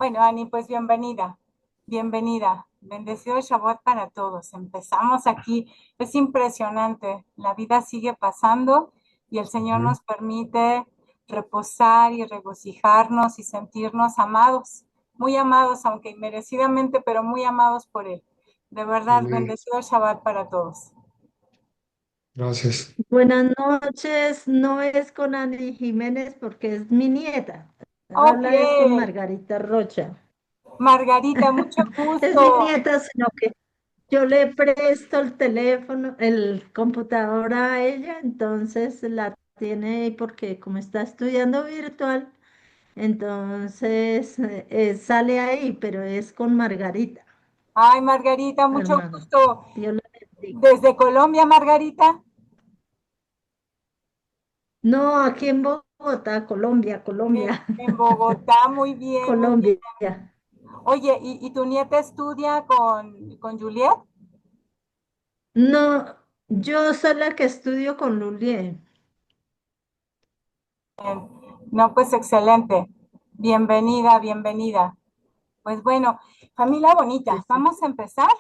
Bueno, Ani, pues bienvenida, bienvenida. Bendecido Shabbat para todos. Empezamos aquí. Es impresionante. La vida sigue pasando y el Señor Ujú. nos permite reposar y regocijarnos y sentirnos amados, muy amados, aunque inmerecidamente, pero muy amados por Él. De verdad, Amén. bendecido Shabbat para todos. Gracias. Buenas noches, no es con Ani Jiménez porque es mi nieta. Ok, Habla es con Margarita Rocha. Margarita, mucho Es mi gusto. nieta, sino que yo le presto el teléfono, el computador a ella, entonces la tiene ahí porque como está estudiando virtual, entonces sale ahí, pero es con Margarita, Ay, Margarita, mucho hermano. gusto. Dios la bendiga. Desde Colombia, Margarita. No, aquí en Bogotá, Colombia, Colombia, En Bogotá, muy bien, muy bien. Colombia. Oye, ¿y tu nieta estudia con Juliet? No, yo soy la que estudio con Lulien. No, pues excelente. Bienvenida, bienvenida. Pues bueno, familia Sí, bonita, sí. vamos a empezar.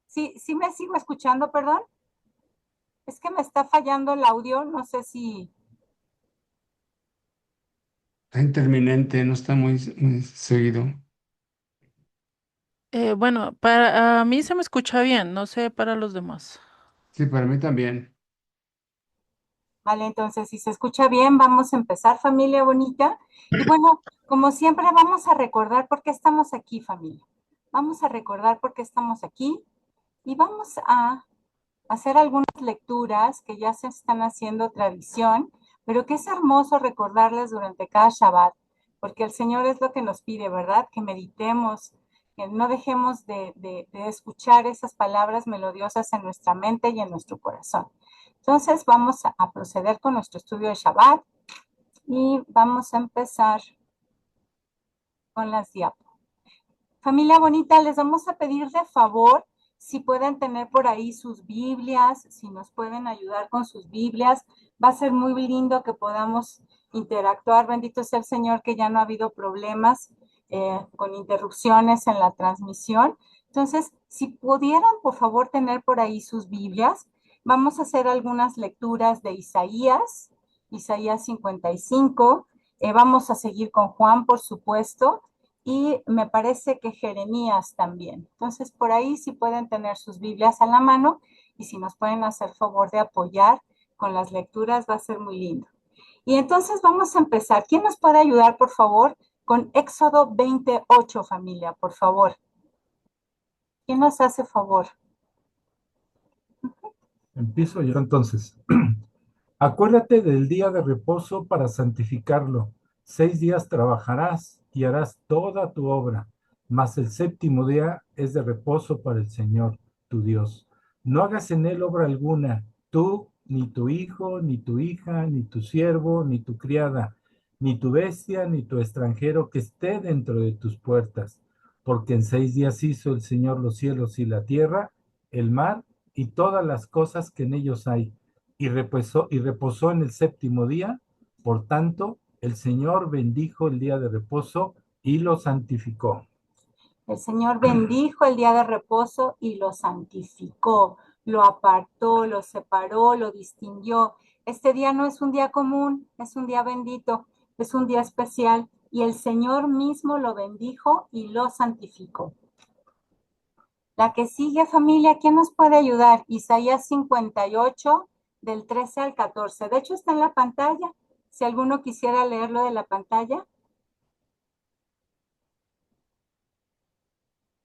Sí, sí me sigo escuchando, perdón. Es que me está fallando el audio, no sé si... Está interminente, no está muy seguido. Bueno, para a mí se me escucha bien, no sé para los demás. Sí, para mí también. Vale, entonces, si se escucha bien, vamos a empezar, familia bonita. Y bueno, como siempre, vamos a recordar por qué estamos aquí, familia. Vamos a recordar por qué estamos aquí y vamos a hacer algunas lecturas que ya se están haciendo tradición, pero que es hermoso recordarlas durante cada Shabbat, porque el Señor es lo que nos pide, ¿verdad? Que meditemos, que no dejemos de escuchar esas palabras melodiosas en nuestra mente y en nuestro corazón. Entonces vamos a proceder con nuestro estudio de Shabbat y vamos a empezar con las diapositivas. Familia bonita, les vamos a pedir de favor si pueden tener por ahí sus Biblias, si nos pueden ayudar con sus Biblias. Va a ser muy lindo que podamos interactuar. Bendito sea el Señor que ya no ha habido problemas con interrupciones en la transmisión. Entonces, si pudieran, por favor, tener por ahí sus Biblias, vamos a hacer algunas lecturas de Isaías, Isaías 55. Vamos a seguir con Juan, por supuesto, y me parece que Jeremías también. Entonces, por ahí si pueden tener sus Biblias a la mano y si nos pueden hacer favor de apoyar con las lecturas, va a ser muy lindo. Y entonces vamos a empezar. ¿Quién nos puede ayudar, por favor, con Éxodo 28, familia, por favor? ¿Quién nos hace favor? Empiezo yo entonces. Acuérdate del día de reposo para santificarlo. 6 días trabajarás y harás toda tu obra, mas el séptimo día es de reposo para el Señor, tu Dios. No hagas en él obra alguna, tú, ni tu hijo, ni tu hija, ni tu siervo, ni tu criada, ni tu bestia, ni tu extranjero que esté dentro de tus puertas, porque en 6 días hizo el Señor los cielos y la tierra, el mar y todas las cosas que en ellos hay y reposó en el séptimo día. Por tanto, el Señor bendijo el día de reposo y lo santificó. El Señor bendijo el día de reposo y lo santificó, lo apartó, lo separó, lo distinguió. Este día no es un día común, es un día bendito, es un día especial y el Señor mismo lo bendijo y lo santificó. La que sigue, familia, ¿quién nos puede ayudar? Isaías 58, del 13 al 14. De hecho, está en la pantalla. Si alguno quisiera leerlo de la pantalla,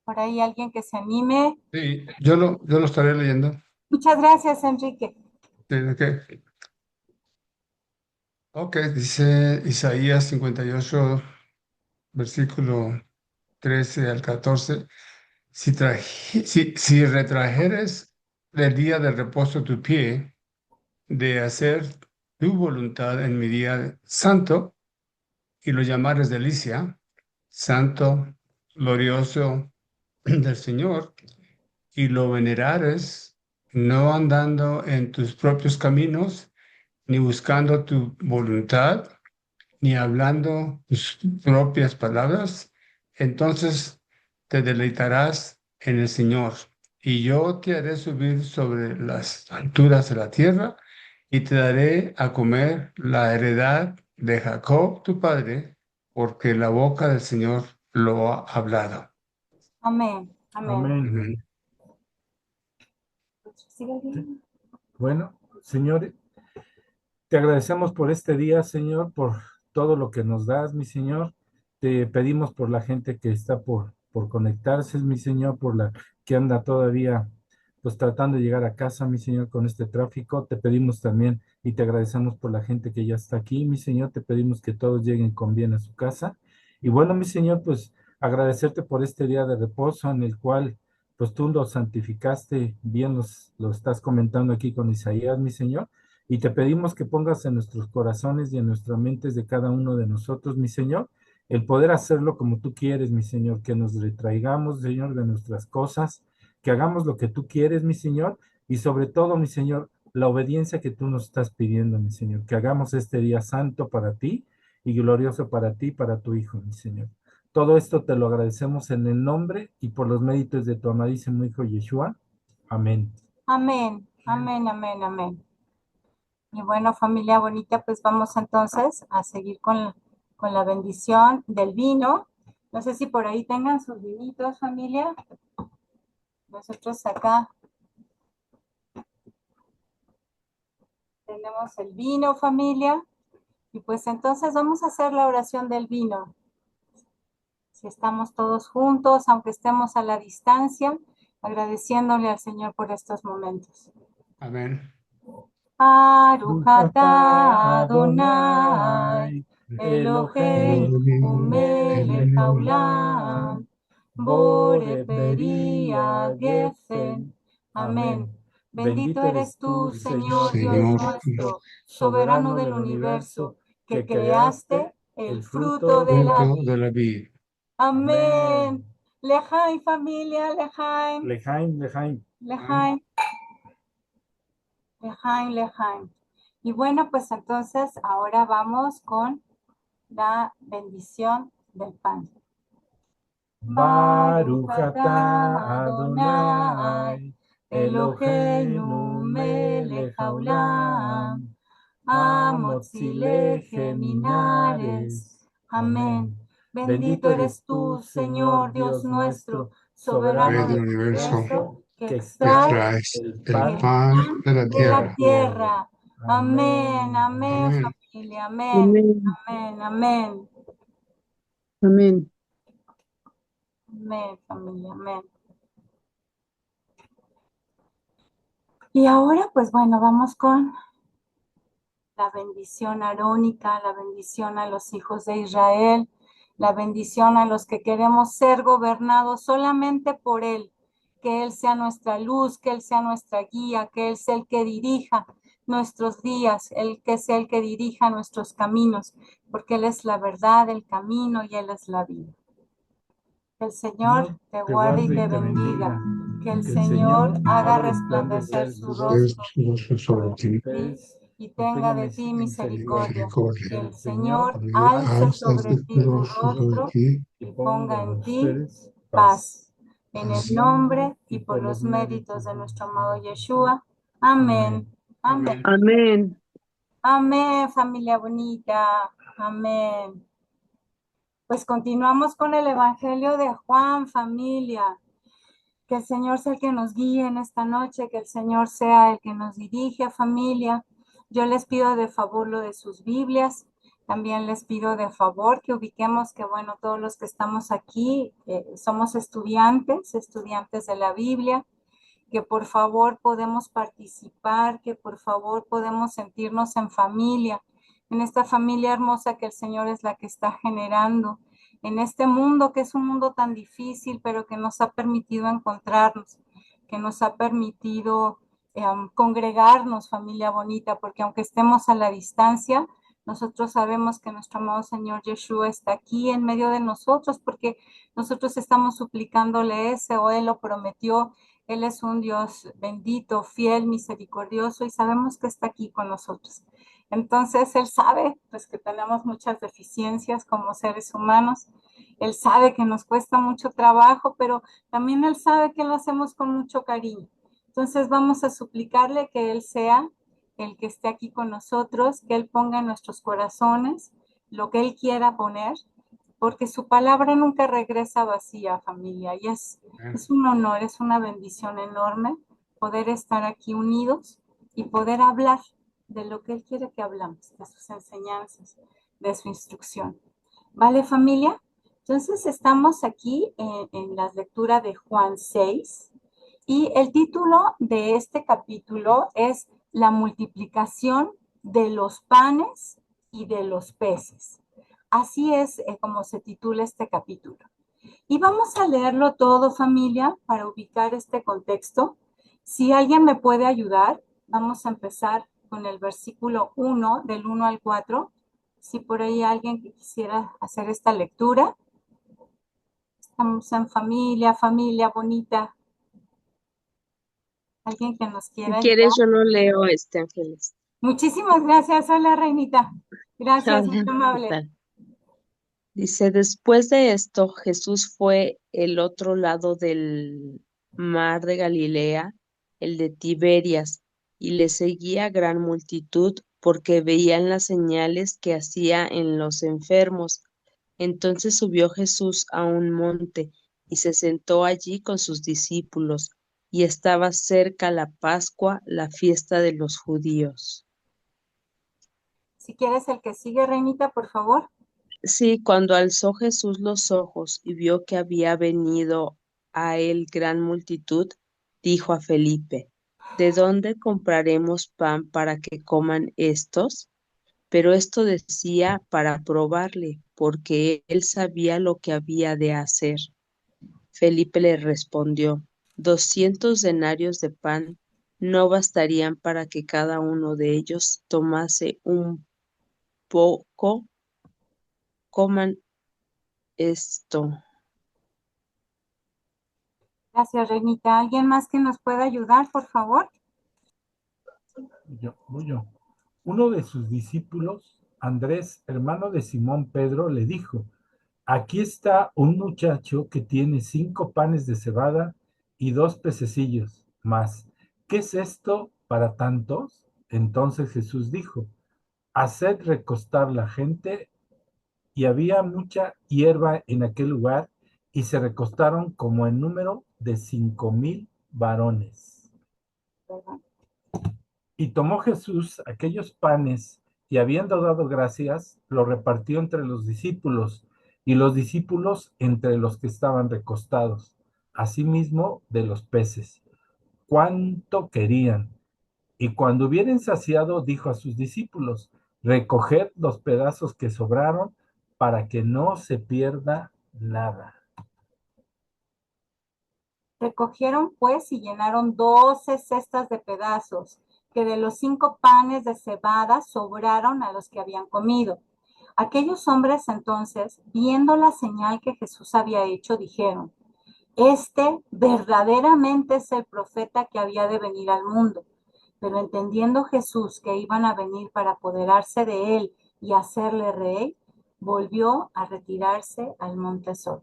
por ahí alguien que se anime. Sí, yo lo estaré leyendo. Muchas gracias, Enrique. Sí, ok, ok, dice Isaías 58, versículo 13 al 14. Si retrajeres del día de reposo tu pie, de hacer tu voluntad en mi día santo, y lo llamares delicia, santo, glorioso del Señor, y lo venerares, no andando en tus propios caminos, ni buscando tu voluntad, ni hablando tus propias palabras, entonces te deleitarás en el Señor. Y yo te haré subir sobre las alturas de la tierra y te daré a comer la heredad de Jacob, tu padre, porque la boca del Señor lo ha hablado. Amén. Amén. Amén. Amén. Sigue bien. Bueno, Señor, te agradecemos por este día, Señor, por todo lo que nos das, mi Señor. Te pedimos por la gente que está por conectarse, mi Señor, por la que anda todavía pues tratando de llegar a casa, mi Señor, con este tráfico. Te pedimos también y te agradecemos por la gente que ya está aquí, mi Señor. Te pedimos que todos lleguen con bien a su casa. Y bueno, mi Señor, pues agradecerte por este día de reposo en el cual pues tú lo santificaste, bien lo estás comentando aquí con Isaías, mi Señor. Y te pedimos que pongas en nuestros corazones y en nuestras mentes de cada uno de nosotros, mi Señor, el poder hacerlo como tú quieres, mi Señor, que nos retraigamos, Señor, de nuestras cosas, que hagamos lo que tú quieres, mi Señor, y sobre todo, mi Señor, la obediencia que tú nos estás pidiendo, mi Señor, que hagamos este día santo para ti y glorioso para ti y para tu Hijo, mi Señor. Todo esto te lo agradecemos en el nombre y por los méritos de tu amadísimo Hijo Yeshua. Amén. Amén. Amén. Amén. Amén. Y bueno, familia bonita, pues vamos entonces a seguir con la bendición del vino. No sé si por ahí tengan sus vinitos, familia. Nosotros acá tenemos el vino, familia. Y pues entonces vamos a hacer la oración del vino. Si estamos todos juntos, aunque estemos a la distancia, agradeciéndole al Señor por estos momentos. Amén. Baruch atah Adonai, Eloheinu melech haolam, Bore peri gefen. Amén. Bendito eres tú, Señor Dios Señor, nuestro, soberano del universo, que creaste el fruto de la fruto vida. de la vida. Amén. Lejaim, familia, lejaim, Lejaim, lejaim. lejaim, lejaim, lejaim. Y bueno, pues entonces ahora vamos con la bendición del pan. Baruch atah Adonai, Eloheinu melech haolam, Amotzi lechem minares. Amén. Bendito eres tú, Señor Dios nuestro, soberano Rey del del universo, universo, que que extrae traes el el pan pan de la de la tierra. tierra. Amén, amén, Amén. familia, amén, Amén, amén, amén, amén. amén, familia, amén. Y ahora, pues bueno, vamos con la bendición arónica, la bendición a los hijos de Israel, la bendición a los que queremos ser gobernados solamente por Él, que Él sea nuestra luz, que Él sea nuestra guía, que Él sea el que dirija nuestros días, el que sea el que dirija nuestros caminos, porque Él es la verdad, el camino y Él es la vida. Que el Señor te guarde y te bendiga, que el Señor haga resplandecer su rostro Sobre ti. y tenga de ti misericordia. Misericordia. Que el Señor Amén. alce Alza sobre tu ti su rostro sobre rostro ti. y ponga en ti paz. En el nombre y por los méritos de nuestro amado Yeshua. Amén. Amén. Amén. Amén, familia bonita. Amén. Pues continuamos con el Evangelio de Juan, familia. Que el Señor sea el que nos guíe en esta noche, que el Señor sea el que nos dirige, familia. Yo les pido de favor lo de sus Biblias. También les pido de favor que ubiquemos que, bueno, todos los que estamos aquí somos estudiantes de la Biblia, que por favor podemos participar, que por favor podemos sentirnos en familia, en esta familia hermosa que el Señor es la que está generando, en este mundo que es un mundo tan difícil, pero que nos ha permitido encontrarnos, que nos ha permitido congregarnos, familia bonita, porque aunque estemos a la distancia, nosotros sabemos que nuestro amado Señor Yeshua está aquí en medio de nosotros, porque nosotros estamos suplicándole ese, o Él lo prometió. Él es un Dios bendito, fiel, misericordioso, y sabemos que está aquí con nosotros. Entonces, Él sabe pues, que tenemos muchas deficiencias como seres humanos. Él sabe que nos cuesta mucho trabajo, pero también Él sabe que lo hacemos con mucho cariño. Entonces, vamos a suplicarle que Él sea el que esté aquí con nosotros, que Él ponga en nuestros corazones lo que Él quiera poner, porque su palabra nunca regresa vacía, familia, y es un honor, es una bendición enorme poder estar aquí unidos y poder hablar de lo que Él quiere que hablamos, de sus enseñanzas, de su instrucción. ¿Vale, familia? Entonces estamos aquí en la lectura de Juan 6 y el título de este capítulo es La multiplicación de los panes y de los peces. Así es como se titula este capítulo. Y vamos a leerlo todo, familia, para ubicar este contexto. Si alguien me puede ayudar, vamos a empezar con el versículo 1, del 1 al 4. Si por ahí alguien que quisiera hacer esta lectura. Estamos en familia, familia bonita. ¿Alguien que nos Si quiera ayudar? quieres, yo lo leo, Ángeles. Muchísimas gracias. Hola, Reinita. Gracias, muy Hola, ¿qué amable. tal? Dice, después de esto, Jesús fue el otro lado del mar de Galilea, el de Tiberias, y le seguía gran multitud porque veían las señales que hacía en los enfermos. Entonces subió Jesús a un monte y se sentó allí con sus discípulos, y estaba cerca la Pascua, la fiesta de los judíos. Si quieres el que sigue, Reinita, por favor. Sí, cuando alzó Jesús los ojos y vio que había venido a él gran multitud, dijo a Felipe, ¿de dónde compraremos pan para que coman estos? Pero esto decía para probarle, porque él sabía lo que había de hacer. Felipe le respondió, 200 denarios de pan no bastarían para que cada uno de ellos tomase un poco. Coman esto. Gracias, Reinita. ¿Alguien más que nos pueda ayudar, por favor? Yo. Uno de sus discípulos, Andrés, hermano de Simón Pedro, le dijo, aquí está un muchacho que tiene 5 panes de cebada y 2 pececillos más. ¿Qué es esto para tantos? Entonces Jesús dijo, haced recostar la gente, y había mucha hierba en aquel lugar, y se recostaron como en número de 5,000 varones. Y tomó Jesús aquellos panes, y habiendo dado gracias, los repartió entre los discípulos, y los discípulos entre los que estaban recostados, asimismo de los peces, cuánto querían. Y cuando hubieren saciado, dijo a sus discípulos, recoged los pedazos que sobraron, para que no se pierda nada. Recogieron pues y llenaron 12 cestas de pedazos, que de los 5 panes de cebada sobraron a los que habían comido. Aquellos hombres entonces, viendo la señal que Jesús había hecho, dijeron, este verdaderamente es el profeta que había de venir al mundo. Pero entendiendo Jesús que iban a venir para apoderarse de él y hacerle rey, volvió a retirarse al monte solo.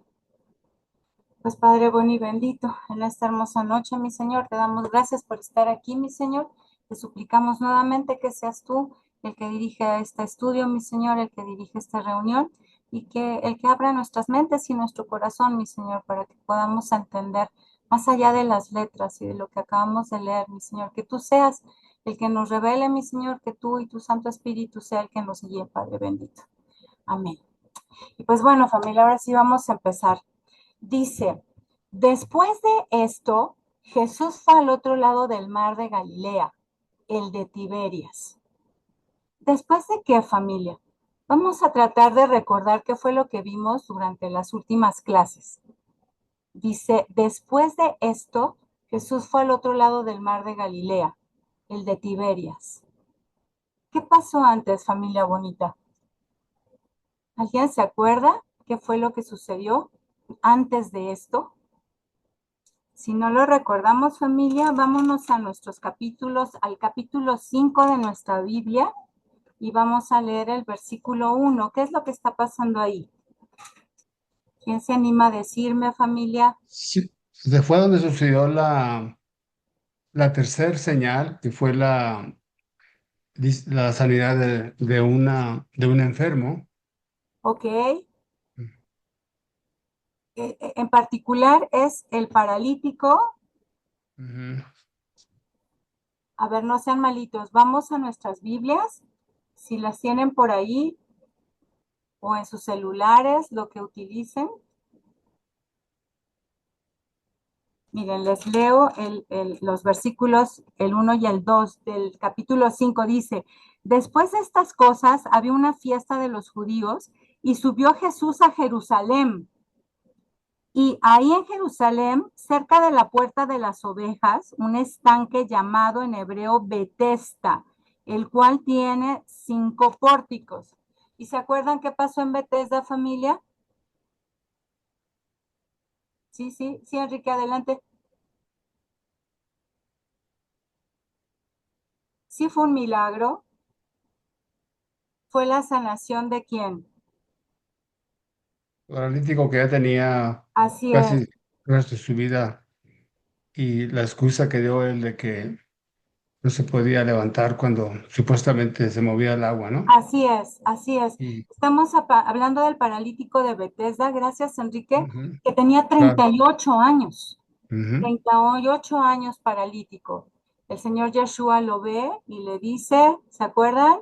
Pues Padre bueno y bendito, en esta hermosa noche, mi Señor, te damos gracias por estar aquí, mi Señor. Te suplicamos nuevamente que seas tú el que dirige este estudio, mi Señor, el que dirige esta reunión y que el que abra nuestras mentes y nuestro corazón, mi Señor, para que podamos entender más allá de las letras y de lo que acabamos de leer, mi Señor, que tú seas el que nos revele, mi Señor, que tú y tu Santo Espíritu sea el que nos guíe, Padre bendito. Amén. Y pues bueno, familia, ahora sí vamos a empezar. Dice, después de esto, Jesús fue al otro lado del mar de Galilea, el de Tiberias. ¿Después de qué, familia? Vamos a tratar de recordar qué fue lo que vimos durante las últimas clases. Dice, después de esto, Jesús fue al otro lado del mar de Galilea, el de Tiberias. ¿Qué pasó antes, familia bonita? ¿Alguien se acuerda qué fue lo que sucedió antes de esto? Si no lo recordamos, familia, vámonos a nuestros capítulos, al capítulo 5 de nuestra Biblia y vamos a leer el versículo 1. ¿Qué es lo que está pasando ahí? ¿Quién se anima a decirme, familia? Sí, se fue donde sucedió la tercera señal, que fue la sanidad de un enfermo. Ok. En particular es el paralítico. Ujú. A ver, no sean malitos. Vamos a nuestras Biblias, si las tienen por ahí o en sus celulares, lo que utilicen. Miren, les leo los versículos, el 1 y el 2 del capítulo 5. Dice, después de estas cosas había una fiesta de los judíos y subió Jesús a Jerusalén. Y ahí en Jerusalén, cerca de la puerta de las ovejas, un estanque llamado en hebreo Betesda, el cual tiene 5 pórticos. ¿Y se acuerdan qué pasó en Betesda, familia? Sí, sí, sí, Enrique, adelante. Sí fue un milagro. ¿Fue la sanación de quién? Paralítico que ya tenía Así casi es, el resto de su vida y la excusa que dio él de que no se podía levantar cuando supuestamente se movía el agua, ¿no? así es, así es. Y, Estamos hablando del paralítico de Betesda, gracias Enrique, ujú, que tenía claro. 38 años. Ujú. 38 años paralítico. El Señor Yeshua lo ve y le dice, ¿se acuerdan?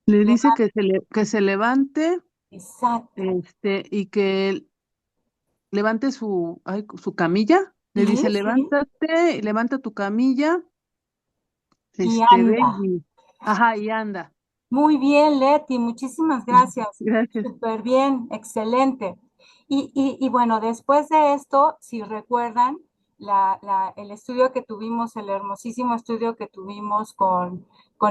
Le Le- dice que se levante, Exacto. y que levante su camilla. Le Sí, dice, sí. levántate, levanta tu camilla, Y ve anda. ajá, y anda. Muy bien, Leti, muchísimas gracias. Gracias. Súper bien, excelente. Y bueno, después de esto, si recuerdan, el estudio que tuvimos, el hermosísimo estudio que tuvimos con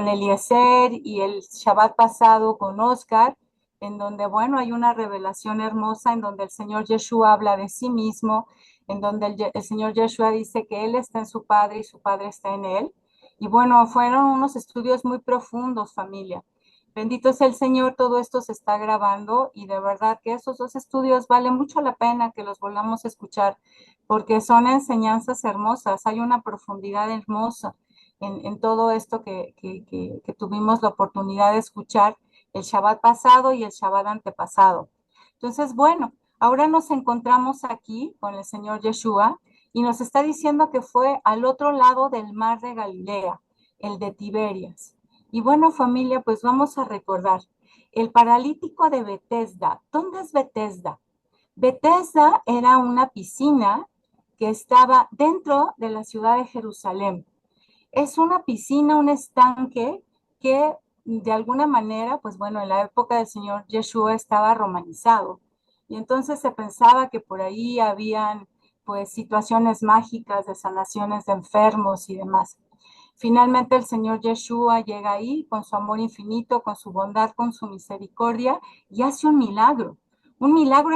Eliezer y el Shabbat pasado con Oscar, en donde, bueno, hay una revelación hermosa en donde el Señor Yeshua habla de sí mismo, en donde el Señor Yeshua dice que Él está en su Padre y su Padre está en Él. Y bueno, fueron unos estudios muy profundos, familia. Bendito sea el Señor, todo esto se está grabando y de verdad que esos 2 estudios vale mucho la pena que los volvamos a escuchar porque son enseñanzas hermosas, hay una profundidad hermosa en todo esto que tuvimos la oportunidad de escuchar el Shabbat pasado y el Shabbat antepasado. Entonces, bueno, ahora nos encontramos aquí con el Señor Yeshua y nos está diciendo que fue al otro lado del mar de Galilea, el de Tiberias. Y bueno, familia, pues vamos a recordar el paralítico de Betesda. ¿Dónde es Betesda? Betesda era una piscina que estaba dentro de la ciudad de Jerusalén. Es una piscina, un estanque que de alguna manera, pues bueno, en la época del Señor Yeshua estaba romanizado. Y entonces se pensaba que por ahí habían pues situaciones mágicas de sanaciones de enfermos y demás. Finalmente el Señor Yeshua llega ahí con su amor infinito, con su bondad, con su misericordia y hace un milagro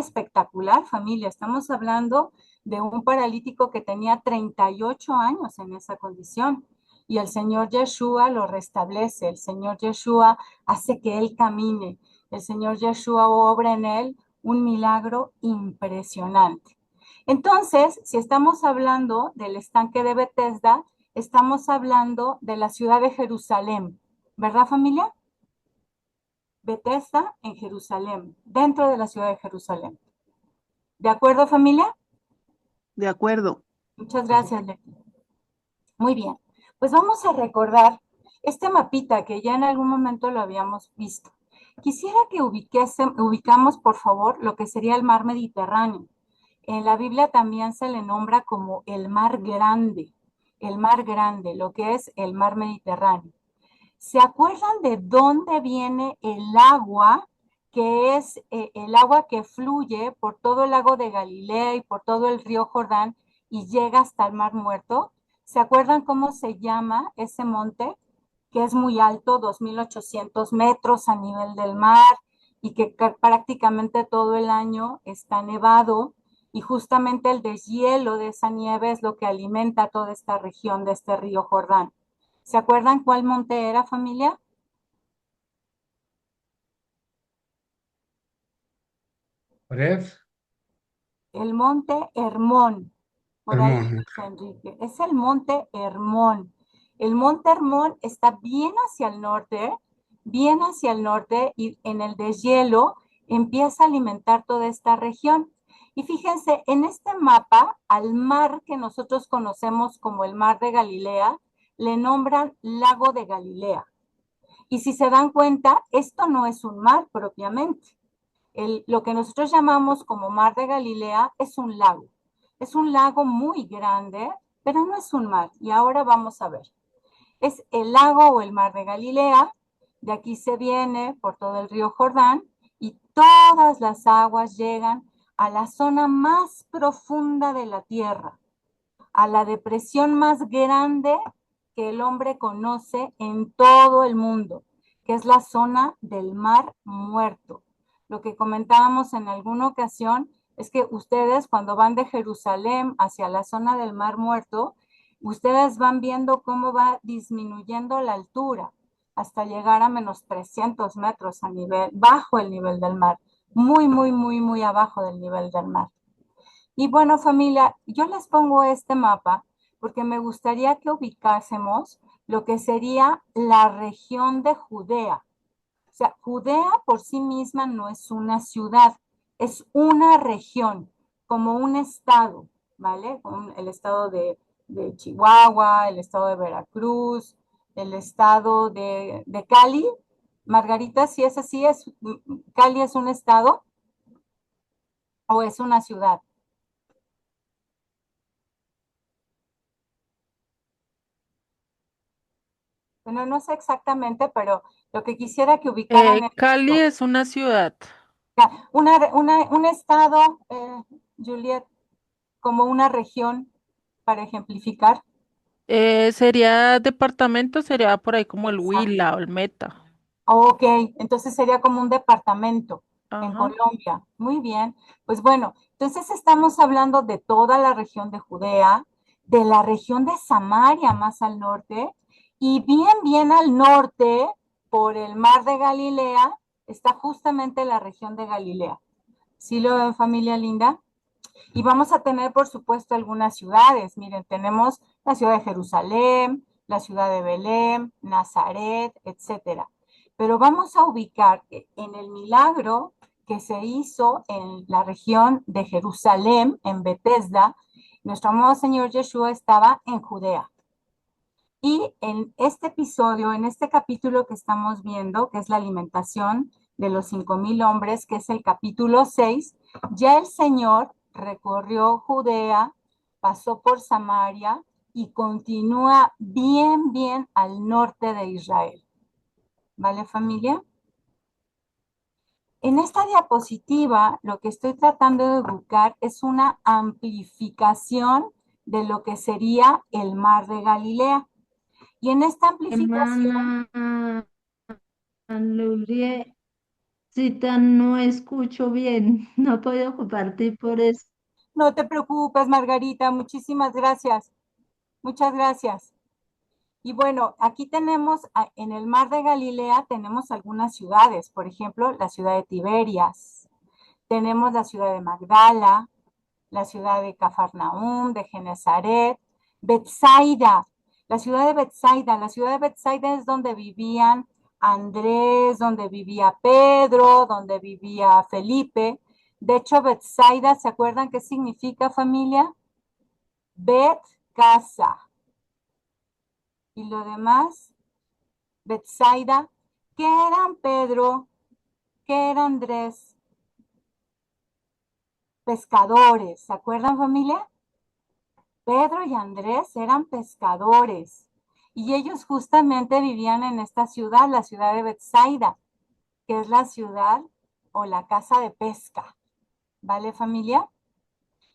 espectacular, familia. Estamos hablando de un paralítico que tenía 38 años en esa condición y el Señor Yeshua lo restablece, el Señor Yeshua hace que él camine, el Señor Yeshua obra en él un milagro impresionante. Entonces, si estamos hablando del estanque de Betesda, estamos hablando de la ciudad de Jerusalén, ¿verdad familia? Betesda en Jerusalén, dentro de la ciudad de Jerusalén. ¿De acuerdo familia? De acuerdo. Muchas gracias, Leti. Muy bien, pues vamos a recordar este mapita que ya en algún momento lo habíamos visto. Quisiera que ubicamos, por favor, lo que sería el mar Mediterráneo. En la Biblia también se le nombra como el mar grande, lo que es el mar Mediterráneo. ¿Se acuerdan de dónde viene el agua, que es el agua que fluye por todo el lago de Galilea y por todo el río Jordán y llega hasta el mar Muerto? ¿Se acuerdan cómo se llama ese monte? Que es muy alto, 2.800 metros a nivel del mar y que prácticamente todo el año está nevado Y justamente el deshielo de esa nieve es lo que alimenta toda esta región de este río Jordán. ¿Se acuerdan cuál monte era, familia? Oreb, El monte Hermón. Por ahí Hermón. dice Enrique. Es el monte Hermón. El monte Hermón está bien hacia el norte, y en el deshielo empieza a alimentar toda esta región. Y fíjense, en este mapa, al mar que nosotros conocemos como el mar de Galilea, le nombran lago de Galilea. Y si se dan cuenta, esto no es un mar propiamente. Lo que nosotros llamamos como mar de Galilea es un lago. Es un lago muy grande, pero no es un mar. Y ahora vamos a ver. Es el lago o el mar de Galilea. De aquí se viene por todo el río Jordán y todas las aguas llegan a la zona más profunda de la tierra, a la depresión más grande que el hombre conoce en todo el mundo, que es la zona del Mar Muerto. Lo que comentábamos en alguna ocasión es que ustedes cuando van de Jerusalén hacia la zona del Mar Muerto, ustedes van viendo cómo va disminuyendo la altura hasta llegar a menos 300 metros bajo el nivel del mar, muy, muy, muy, muy abajo del nivel del mar. Y bueno, familia, yo les pongo este mapa porque me gustaría que ubicásemos lo que sería la región de Judea. O sea, Judea por sí misma no es una ciudad, es una región, como un estado, ¿vale? El estado de Chihuahua, el estado de Veracruz, el estado de Cali. Margarita, si es así, ¿Cali es un estado o es una ciudad? Bueno, no sé exactamente, pero lo que quisiera que ubicaran es Cali esto. es una ciudad. Un estado, Juliet, como una región, para ejemplificar. Sería departamento, sería por ahí como el Exacto. Huila o el Meta. Ok, entonces sería como un departamento en Ajá. Colombia. Muy bien. Pues bueno, entonces estamos hablando de toda la región de Judea, de la región de Samaria más al norte, y bien, bien al norte, por el mar de Galilea, está justamente la región de Galilea. ¿Sí lo ven, familia linda? Y vamos a tener, por supuesto, algunas ciudades. Miren, tenemos la ciudad de Jerusalén, la ciudad de Belén, Nazaret, etcétera. Pero vamos a ubicar que en el milagro que se hizo en la región de Jerusalén, en Betesda, nuestro amado Señor Yeshua estaba en Judea. Y en este episodio, en este capítulo que estamos viendo, que es la alimentación de los 5,000 hombres, que es el capítulo 6, ya el Señor recorrió Judea, pasó por Samaria y continúa bien, bien al norte de Israel. ¿Vale, familia? En esta diapositiva, lo que estoy tratando de buscar es una amplificación de lo que sería el mar de Galilea. Y en esta amplificación, Hermana Lurie, cita, no escucho bien, no puedo compartir por eso. no te preocupes, Margarita, muchísimas gracias. Muchas gracias. Y bueno, aquí tenemos, en el mar de Galilea, tenemos algunas ciudades, por ejemplo, la ciudad de Tiberias, tenemos la ciudad de Magdala, la ciudad de Cafarnaúm, de Genezaret, Betsaida, la ciudad de Betsaida es donde vivían Andrés, donde vivía Pedro, donde vivía Felipe. De hecho, Betsaida, ¿se acuerdan qué significa, familia? Bet, casa. Y lo demás, Betsaida, ¿qué eran Pedro? ¿Qué era Andrés? Pescadores, ¿se acuerdan, familia? Pedro y Andrés eran pescadores y ellos justamente vivían en esta ciudad, la ciudad de Betsaida, que es la ciudad o la casa de pesca. ¿Vale, familia?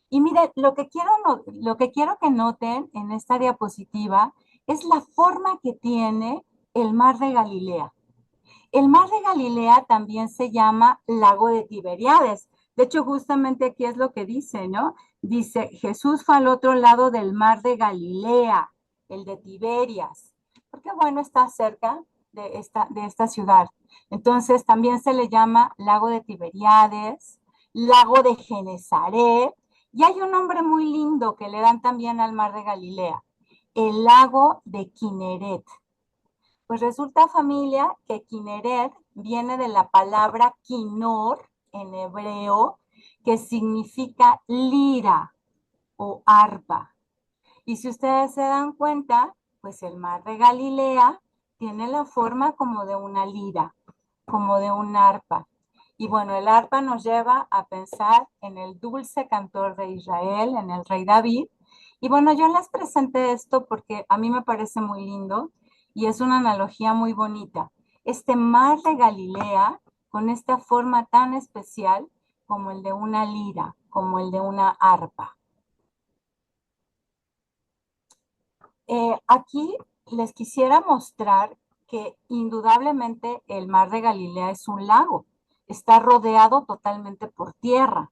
Y miren, lo que quiero que noten en esta diapositiva es la forma que tiene el mar de Galilea. El mar de Galilea también se llama lago de Tiberíades, De hecho, justamente aquí es lo que dice, ¿no? Dice, Jesús fue al otro lado del mar de Galilea, el de Tiberias, porque bueno, está cerca de esta ciudad. Entonces, también se le llama lago de Tiberíades, lago de Genezaret, y hay un nombre muy lindo que le dan también al mar de Galilea, el lago de Kineret. Pues resulta, familia, que Kineret viene de la palabra kinor en hebreo, que significa lira o arpa. Y si ustedes se dan cuenta, pues el mar de Galilea tiene la forma como de una lira, como de un arpa. Y bueno, el arpa nos lleva a pensar en el dulce cantor de Israel, en el rey David. Y bueno, yo les presenté esto porque a mí me parece muy lindo y es una analogía muy bonita. Este mar de Galilea, con esta forma tan especial como el de una lira, como el de una arpa. Aquí les quisiera mostrar que indudablemente el mar de Galilea es un lago, está rodeado totalmente por tierra,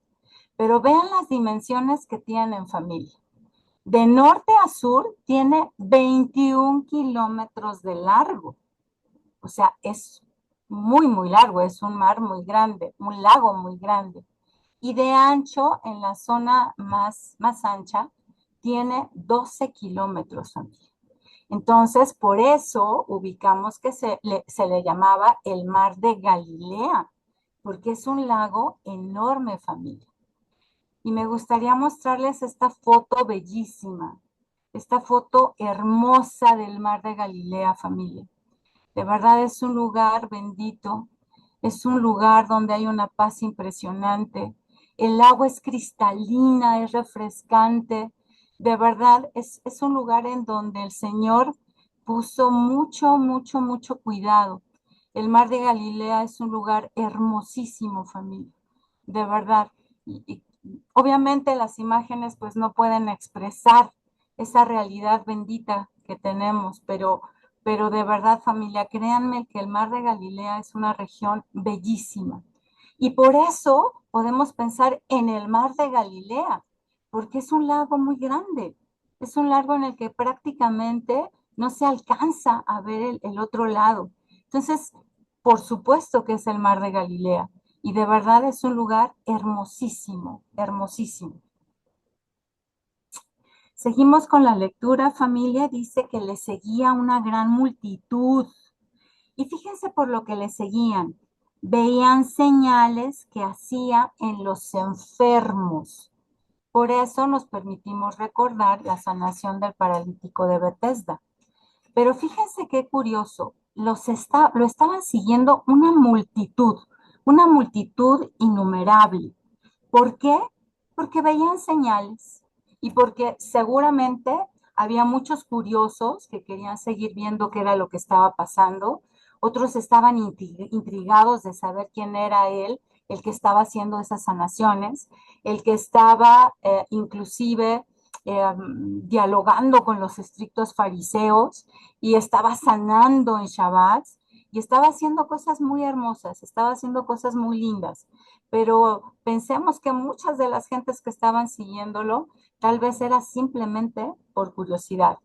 pero vean las dimensiones que tiene en familia. De norte a sur tiene 21 kilómetros de largo, o sea, es muy, muy largo, es un mar muy grande, un lago muy grande. Y de ancho, en la zona más ancha, tiene 12 kilómetros también. Entonces, por eso ubicamos que se le llamaba el mar de Galilea, porque es un lago enorme, familia. Y me gustaría mostrarles esta foto bellísima, esta foto hermosa del mar de Galilea, familia. De verdad es un lugar bendito, es un lugar donde hay una paz impresionante. El agua es cristalina, es refrescante. De verdad es un lugar en donde el Señor puso mucho, mucho, mucho cuidado. El mar de Galilea es un lugar hermosísimo, familia. De verdad. Y obviamente las imágenes pues no pueden expresar esa realidad bendita que tenemos, pero de verdad, familia, créanme que el mar de Galilea es una región bellísima. Y por eso podemos pensar en el mar de Galilea, porque es un lago muy grande. Es un lago en el que prácticamente no se alcanza a ver el otro lado. Entonces, por supuesto que es el mar de Galilea. Y de verdad es un lugar hermosísimo, hermosísimo. Seguimos con la lectura, familia. Dice que le seguía una gran multitud. Y fíjense por lo que le seguían. Veían señales que hacía en los enfermos. Por eso nos permitimos recordar la sanación del paralítico de Bethesda. Pero fíjense qué curioso, lo estaban siguiendo una multitud innumerable. ¿Por qué? Porque veían señales y porque seguramente había muchos curiosos que querían seguir viendo qué era lo que estaba pasando. Otros estaban intrigados de saber quién era él, el que estaba haciendo esas sanaciones, el que estaba inclusive dialogando con los estrictos fariseos y estaba sanando en Shabbat y estaba haciendo cosas muy hermosas, estaba haciendo cosas muy lindas. Pero pensemos que muchas de las gentes que estaban siguiéndolo tal vez era simplemente por curiosidad.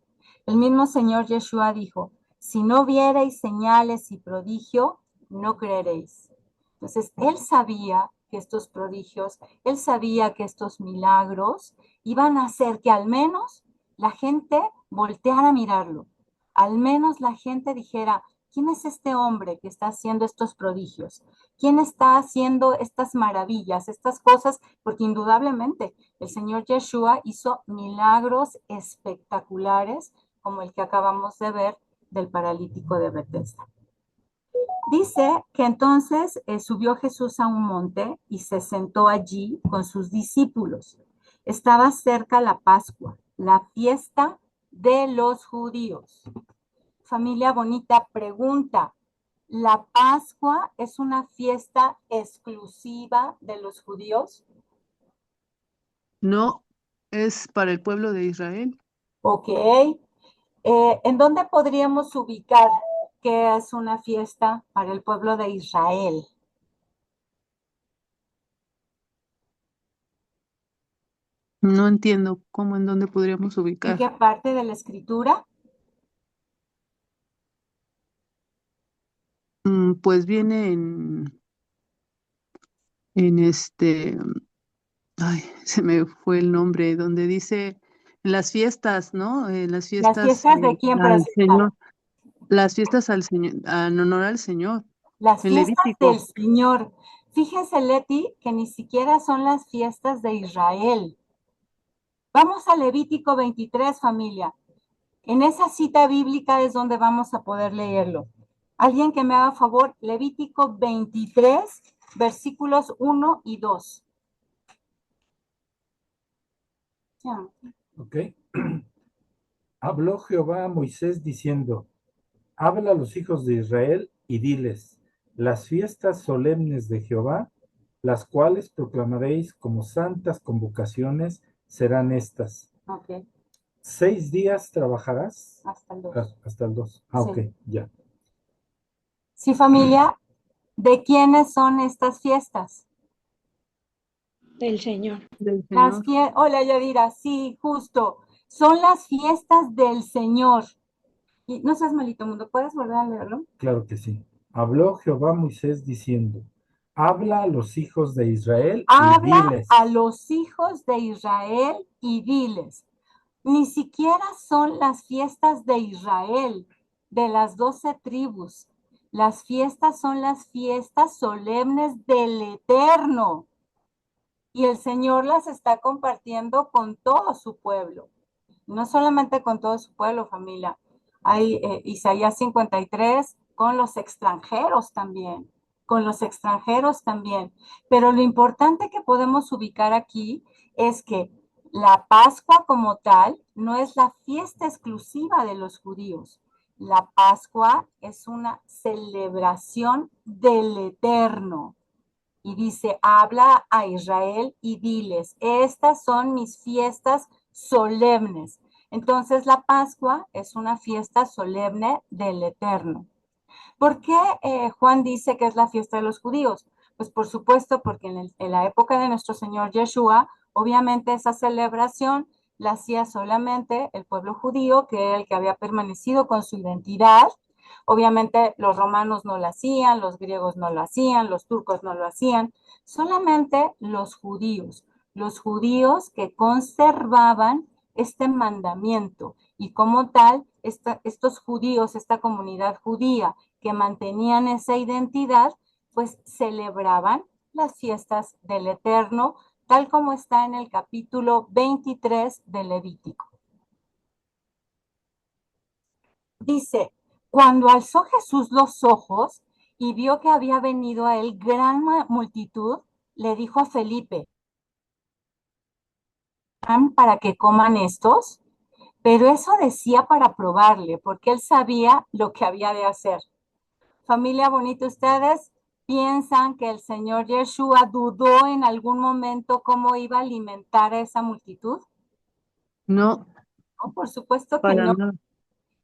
El mismo Señor Yeshua dijo, si no viereis señales y prodigio, no creeréis. Entonces, él sabía que estos prodigios, él sabía que estos milagros iban a hacer que al menos la gente volteara a mirarlo. Al menos la gente dijera, ¿quién es este hombre que está haciendo estos prodigios? ¿Quién está haciendo estas maravillas, estas cosas? Porque indudablemente el Señor Yeshua hizo milagros espectaculares como el que acabamos de ver del paralítico de Bethesda. Dice que entonces subió Jesús a un monte y se sentó allí con sus discípulos. Estaba cerca la Pascua, la fiesta de los judíos. Familia bonita, pregunta, ¿la Pascua es una fiesta exclusiva de los judíos? No, es para el pueblo de Israel. Ok. ¿En dónde podríamos ubicar que es una fiesta para el pueblo de Israel? No entiendo cómo, en dónde podríamos ¿En ubicar. qué parte de la escritura? Pues viene en ay, se me fue el nombre, donde dice en las fiestas, ¿no? En las ¿Las fiestas fiestas de quién al presentar? Señor, las fiestas al Señor, en honor al Señor, Las en fiestas del Levítico. Señor. Fíjese, Leti, que ni siquiera son las fiestas de Israel. Vamos a Levítico 23, familia. En esa cita bíblica es donde vamos a poder leerlo. Alguien que me haga favor, Levítico 23, versículos 1 y 2. Ya. ¿Ok? Habló Jehová a Moisés diciendo, habla a los hijos de Israel y diles, las fiestas solemnes de Jehová, las cuales proclamaréis como santas convocaciones, serán estas. Ok, 6 días trabajarás hasta el 2. hasta el 2. Sí. Ok, ya. Sí, familia, ¿de quiénes son estas fiestas? Del Señor. Del Señor. Hola, Yadira, sí, justo. Son las fiestas del Señor. Y no seas malito, mundo, ¿puedes volver a leerlo? Claro que sí. Habló Jehová a Moisés diciendo, habla a los hijos de Israel y Habla diles. a los hijos de Israel y diles. Ni siquiera son las fiestas de Israel, de las 12 tribus. Las fiestas son las fiestas solemnes del Eterno. Y el Señor las está compartiendo con todo su pueblo. No solamente con todo su pueblo, familia. Hay Isaías 53 con los extranjeros también, con los extranjeros también. Pero lo importante que podemos ubicar aquí es que la Pascua como tal no es la fiesta exclusiva de los judíos. La Pascua es una celebración del Eterno. Y dice, habla a Israel y diles, estas son mis fiestas solemnes. Entonces la Pascua es una fiesta solemne del Eterno. ¿Por qué Juan dice que es la fiesta de los judíos? Pues por supuesto, porque en la época de nuestro Señor Yeshua, obviamente esa celebración la hacía solamente el pueblo judío, que era el que había permanecido con su identidad. Obviamente los romanos no lo hacían, los griegos no lo hacían, los turcos no lo hacían, solamente los judíos que conservaban este mandamiento y como tal, estos judíos, esta comunidad judía que mantenían esa identidad, pues celebraban las fiestas del Eterno, tal como está en el capítulo 23 de Levítico. Dice, cuando alzó Jesús los ojos y vio que había venido a él gran multitud, le dijo a Felipe, ¿para que coman estos? Pero eso decía para probarle, porque él sabía lo que había de hacer. Familia bonita, ¿ustedes piensan que el Señor Yeshua dudó en algún momento cómo iba a alimentar a esa multitud? No, No, por supuesto que para no. nada.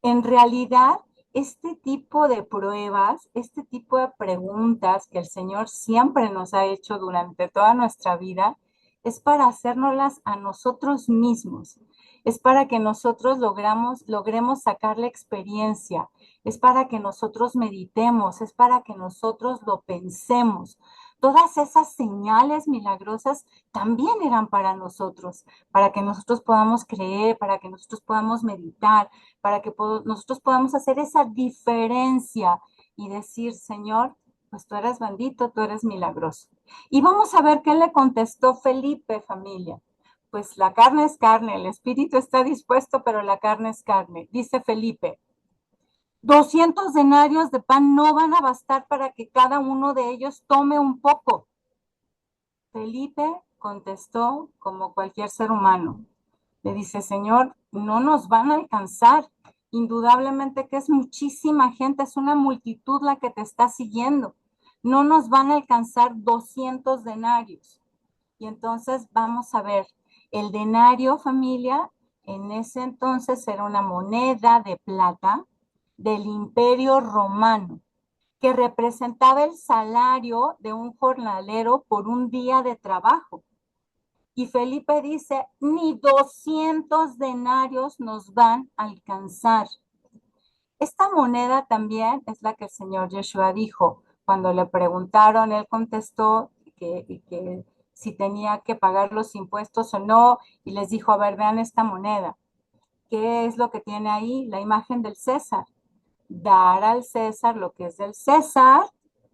En realidad, este tipo de pruebas, este tipo de preguntas que el Señor siempre nos ha hecho durante toda nuestra vida, es para hacérnoslas a nosotros mismos, es para que nosotros logremos sacar la experiencia, es para que nosotros meditemos, es para que nosotros lo pensemos. Todas esas señales milagrosas también eran para que nosotros podamos creer, para que nosotros podamos meditar, para que nosotros podamos hacer esa diferencia y decir, Señor, pues tú eres bendito, tú eres milagroso. Y vamos a ver qué le contestó Felipe, familia. Pues la carne es carne, el espíritu está dispuesto, pero la carne es carne. Dice Felipe, 200 denarios de pan no van a bastar para que cada uno de ellos tome un poco. Felipe contestó como cualquier ser humano. Le dice, Señor, no nos van a alcanzar. Indudablemente que es muchísima gente, es una multitud la que te está siguiendo. No nos van a alcanzar 200 denarios. Y entonces vamos a ver, el denario, familia, en ese entonces era una moneda de plata del Imperio Romano, que representaba el salario de un jornalero por un día de trabajo. Y Felipe dice, ni 200 denarios nos van a alcanzar. Esta moneda también es la que el Señor Yeshua dijo. Cuando le preguntaron, él contestó que si tenía que pagar los impuestos o no, y les dijo, a ver, vean esta moneda. ¿Qué es lo que tiene ahí? La imagen del César. Dar al César lo que es del César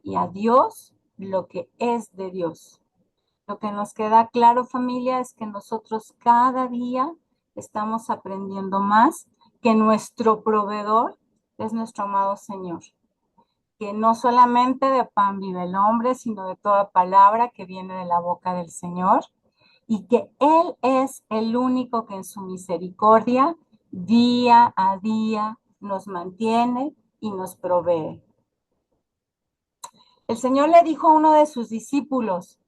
y a Dios lo que es de Dios. Lo que nos queda claro, familia, es que nosotros cada día estamos aprendiendo más, que nuestro proveedor es nuestro amado Señor, que no solamente de pan vive el hombre, sino de toda palabra que viene de la boca del Señor, y que Él es el único que en su misericordia día a día nos mantiene y nos provee. El Señor le dijo a uno de sus discípulos,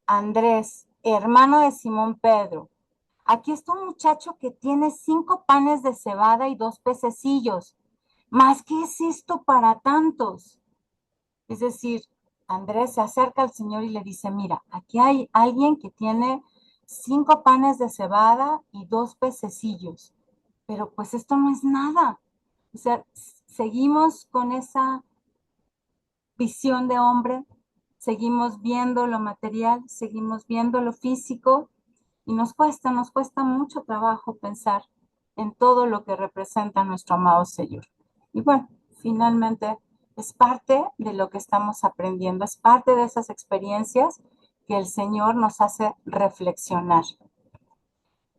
Andrés, hermano de Simón Pedro, aquí está un muchacho que tiene 5 panes de cebada y 2 pececillos. ¿Más qué es esto para tantos? Es decir, Andrés se acerca al Señor y le dice, mira, aquí hay alguien que tiene 5 panes de cebada y 2 pececillos, pero pues esto no es nada. O sea, seguimos con esa visión de hombre, seguimos viendo lo material, seguimos viendo lo físico y nos cuesta mucho trabajo pensar en todo lo que representa nuestro amado Señor. Y bueno, finalmente es parte de lo que estamos aprendiendo, es parte de esas experiencias que el Señor nos hace reflexionar.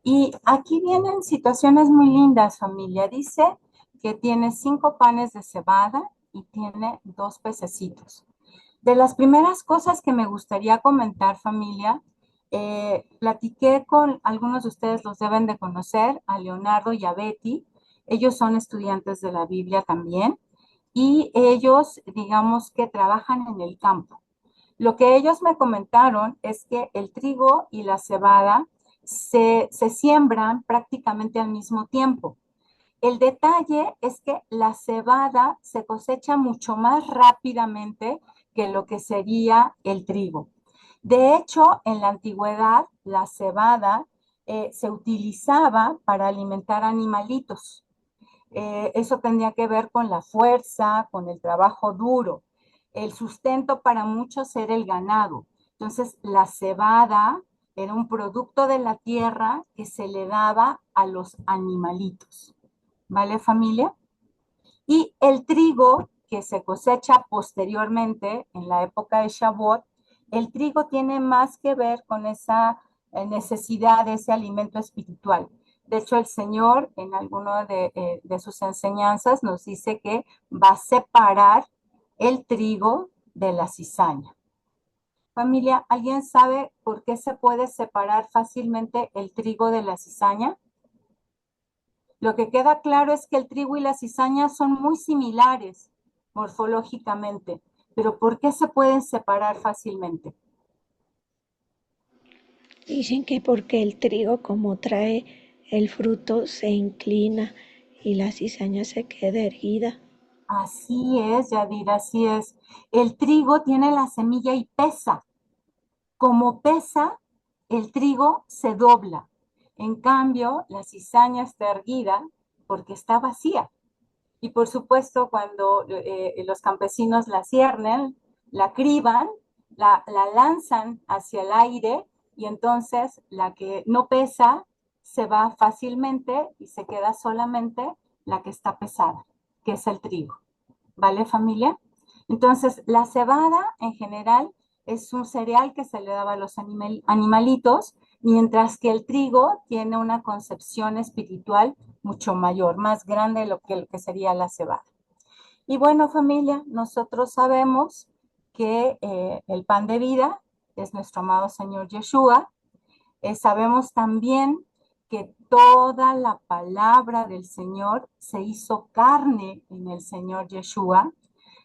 Y aquí vienen situaciones muy lindas, familia. Dice que tiene 5 panes de cebada y tiene 2 pececitos. De las primeras cosas que me gustaría comentar, familia, platiqué con algunos de ustedes, los deben de conocer, a Leonardo y a Betty. Ellos son estudiantes de la Biblia también y ellos, digamos que trabajan en el campo. Lo que ellos me comentaron es que el trigo y la cebada se siembran prácticamente al mismo tiempo. El detalle es que la cebada se cosecha mucho más rápidamente que lo que sería el trigo. De hecho, en la antigüedad, la cebada se utilizaba para alimentar animalitos. Eso tenía que ver con la fuerza, con el trabajo duro. El sustento para muchos era el ganado. Entonces, la cebada era un producto de la tierra que se le daba a los animalitos. ¿Vale, familia? Y el trigo que se cosecha posteriormente, en la época de Shavuot, el trigo tiene más que ver con esa necesidad de ese alimento espiritual. De hecho, el Señor en alguna de sus enseñanzas nos dice que va a separar el trigo de la cizaña. Familia, ¿alguien sabe por qué se puede separar fácilmente el trigo de la cizaña? Lo que queda claro es que el trigo y la cizaña son muy similares morfológicamente, pero ¿por qué se pueden separar fácilmente? Dicen que porque el trigo, como trae el fruto, se inclina y la cizaña se queda erguida. Así es, Yadira, así es. El trigo tiene la semilla y pesa. Como pesa, el trigo se dobla. En cambio, la cizaña está erguida porque está vacía. Y por supuesto, cuando los campesinos la ciernen, la criban, la lanzan hacia el aire y entonces la que no pesa se va fácilmente y se queda solamente la que está pesada, que es el trigo. ¿Vale, familia? Entonces, la cebada en general es un cereal que se le daba a los animalitos, mientras que el trigo tiene una concepción espiritual mucho mayor, más grande de lo que sería la cebada. Y bueno, familia, nosotros sabemos que el pan de vida es nuestro amado Señor Yeshua. Sabemos también que toda la palabra del Señor se hizo carne en el Señor Yeshua.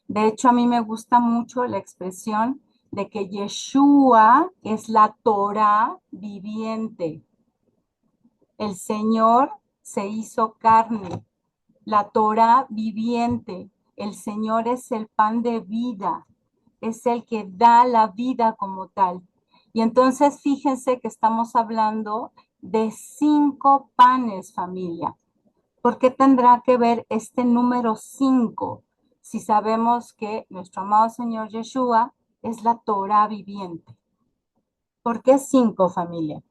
De hecho, a mí me gusta mucho la expresión de que Yeshua es la Torah viviente. El Señor se hizo carne, la Torah viviente. El Señor es el pan de vida, es el que da la vida como tal. Y entonces fíjense que estamos hablando de 5 panes, familia. ¿Por qué tendrá que ver este número 5 si sabemos que nuestro amado Señor Yeshua es la Torah viviente? ¿Por qué 5, familia?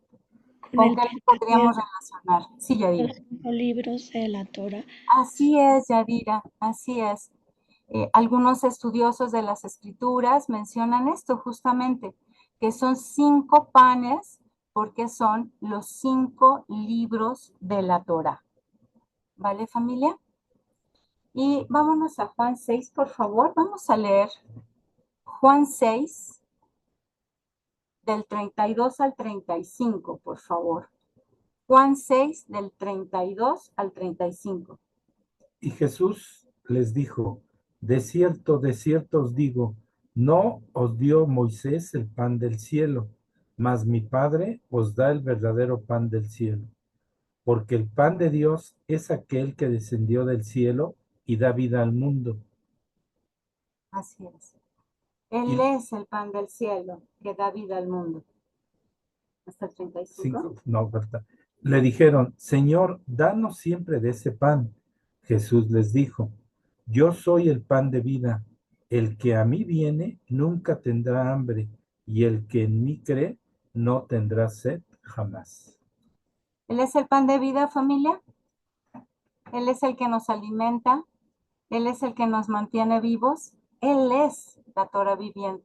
Con ¿Con el qué lo podríamos Pentateuco, relacionar? Sí, Yadira. los 5 libros de la Torah. Así es, Yadira, así es. Algunos estudiosos de las escrituras mencionan esto justamente, que son 5 panes porque son los 5 libros de la Torah. ¿Vale, familia? Y vámonos a Juan 6, por favor. Vamos a leer Juan 6, del 32 al 35, por favor. Juan 6, del 32 al 35. Y Jesús les dijo, de cierto os digo, no os dio Moisés el pan del cielo, mas mi Padre os da el verdadero pan del cielo. Porque el pan de Dios es aquel que descendió del cielo y da vida al mundo. Así es. Él Y es el pan del cielo que da vida al mundo. Hasta el 35. no, ¿verdad? Le dijeron, Señor, danos siempre de ese pan. Jesús les dijo, yo soy el pan de vida. El que a mí viene nunca tendrá hambre, y el que en mí cree no tendrá sed jamás. Él es el pan de vida, familia. Él es el que nos alimenta. Él es el que nos mantiene vivos. Él es la Torah viviente.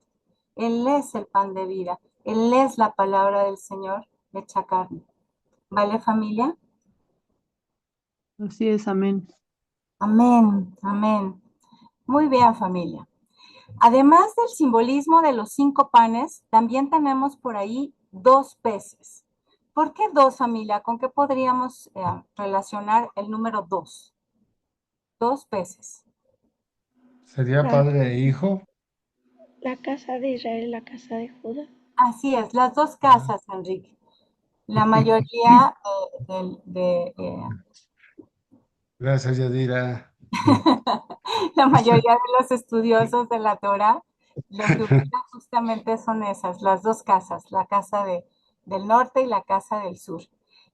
Él es el pan de vida. Él es la palabra del Señor hecha carne. ¿Vale, familia? Así es, amén. Amén, amén. Muy bien, familia. Además del simbolismo de los 5 panes, también tenemos por ahí 2 peces. ¿Por qué 2, familia? ¿Con qué podríamos relacionar el número 2? 2 peces. ¿Sería La, padre e hijo? la casa de Israel y la casa de Judá. Así es, las 2 casas, Enrique. La mayoría Gracias, Yadira. la mayoría de los estudiosos de la Torah lo que ubican justamente son esas, las 2 casas, la casa del norte y la casa del sur.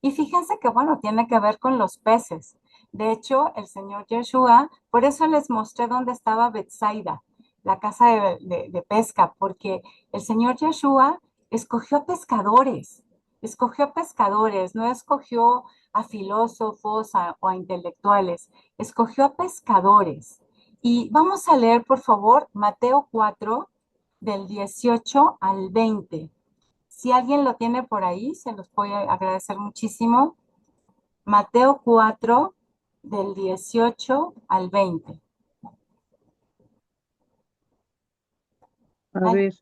Y fíjense que, bueno, tiene que ver con los peces. De hecho, el Señor Yeshua, por eso les mostré dónde estaba Betsaida, la casa de pesca, porque el Señor Yeshua escogió pescadores, no escogió a filósofos o a intelectuales, escogió a pescadores. Y vamos a leer, por favor, Mateo 4, del 18 al 20. Si alguien lo tiene por ahí, se los voy a agradecer muchísimo. Mateo 4, del 18 al 20. A ver,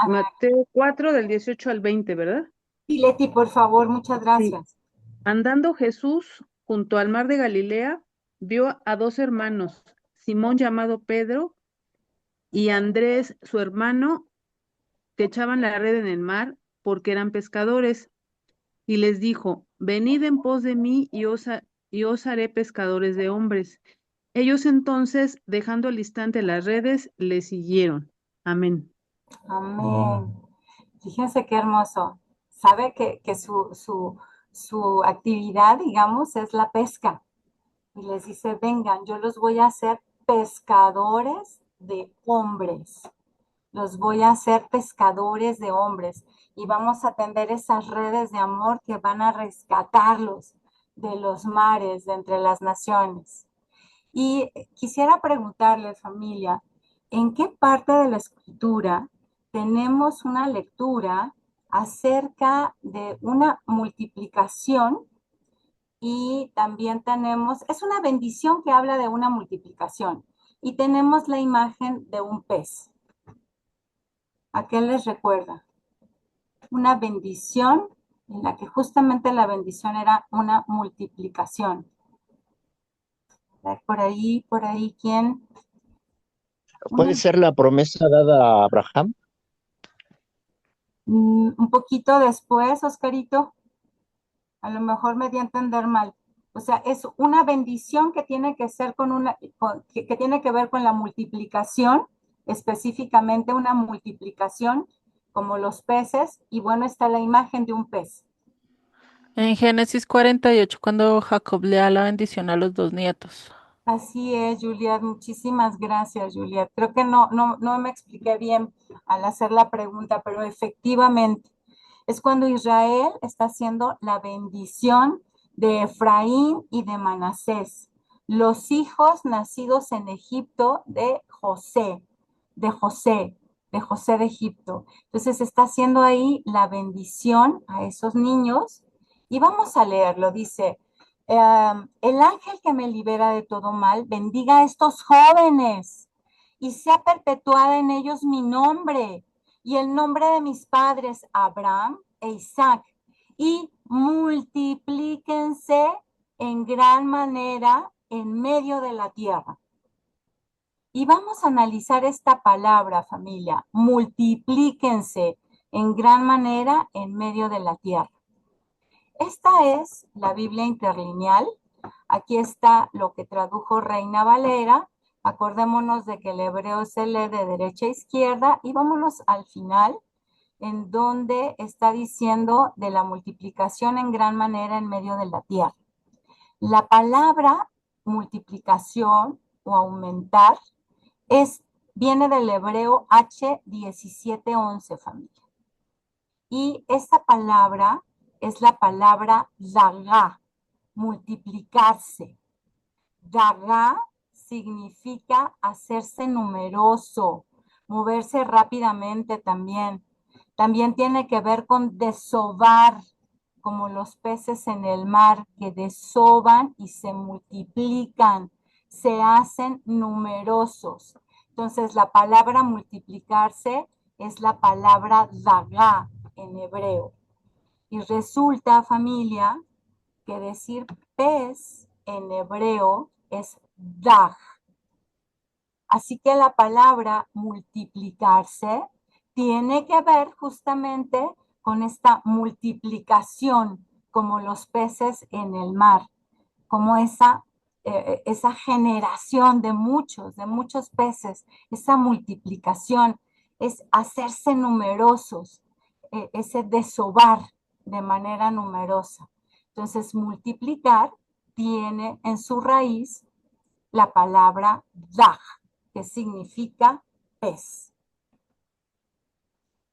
Mateo 4 del 18 al 20, ¿verdad? Y Leti, por favor, muchas Sí. gracias. Andando Jesús junto al mar de Galilea, vio a 2 hermanos, Simón llamado Pedro y Andrés, su hermano, que echaban la red en el mar porque eran pescadores, y les dijo, venid en pos de mí y os haré pescadores de hombres. Ellos entonces, dejando al instante las redes, le siguieron. Amén. Amén. Fíjense qué hermoso. Sabe que su actividad, digamos, es la pesca. Y les dice, vengan, yo los voy a hacer pescadores de hombres. Los voy a hacer pescadores de hombres. Y vamos a tender esas redes de amor que van a rescatarlos de los mares, de entre las naciones. Y quisiera preguntarle, familia, ¿en qué parte de la escritura tenemos una lectura acerca de una multiplicación? Y también tenemos, es una bendición que habla de una multiplicación. Y tenemos la imagen de un pez. ¿A qué les recuerda? Una bendición en la que justamente la bendición era una multiplicación. Por ahí, ¿quién? ¿Puede ser la promesa dada a Abraham? Un poquito después, Oscarito, a lo mejor me di a entender mal. O sea, es una bendición que tiene que ser que tiene que ver con la multiplicación, específicamente una multiplicación como los peces, y bueno, está la imagen de un pez. En Génesis 48, cuando Jacob le da la bendición a los dos nietos. Así es, Juliet, muchísimas gracias, Juliet. Creo que no me expliqué bien al hacer la pregunta, pero efectivamente es cuando Israel está haciendo la bendición de Efraín y de Manasés, los hijos nacidos en Egipto de José, de José, de José de Egipto. Entonces está haciendo ahí la bendición a esos niños y vamos a leerlo, dice. El ángel que me libera de todo mal, bendiga a estos jóvenes y sea perpetuada en ellos mi nombre y el nombre de mis padres, Abraham e Isaac, y multiplíquense en gran manera en medio de la tierra. Y vamos a analizar esta palabra, familia, multiplíquense en gran manera en medio de la tierra. Esta es la Biblia interlineal. Aquí está lo que tradujo Reina Valera. Acordémonos de que el hebreo se lee de derecha a izquierda y vámonos al final, en donde está diciendo de la multiplicación en gran manera en medio de la tierra. La palabra multiplicación o aumentar viene del hebreo H1711, familia. Y esta palabra es la palabra dagá, multiplicarse. Dagá significa hacerse numeroso, moverse rápidamente también. También tiene que ver con desovar, como los peces en el mar que desovan y se multiplican, se hacen numerosos. Entonces, la palabra multiplicarse es la palabra dagá en hebreo. Y resulta, familia, que decir pez en hebreo es dag. Así que la palabra multiplicarse tiene que ver justamente con esta multiplicación, como los peces en el mar, como esa generación de muchos peces, esa multiplicación, es hacerse numerosos, ese desovar de manera numerosa. Entonces, multiplicar tiene en su raíz la palabra dag, que significa pez.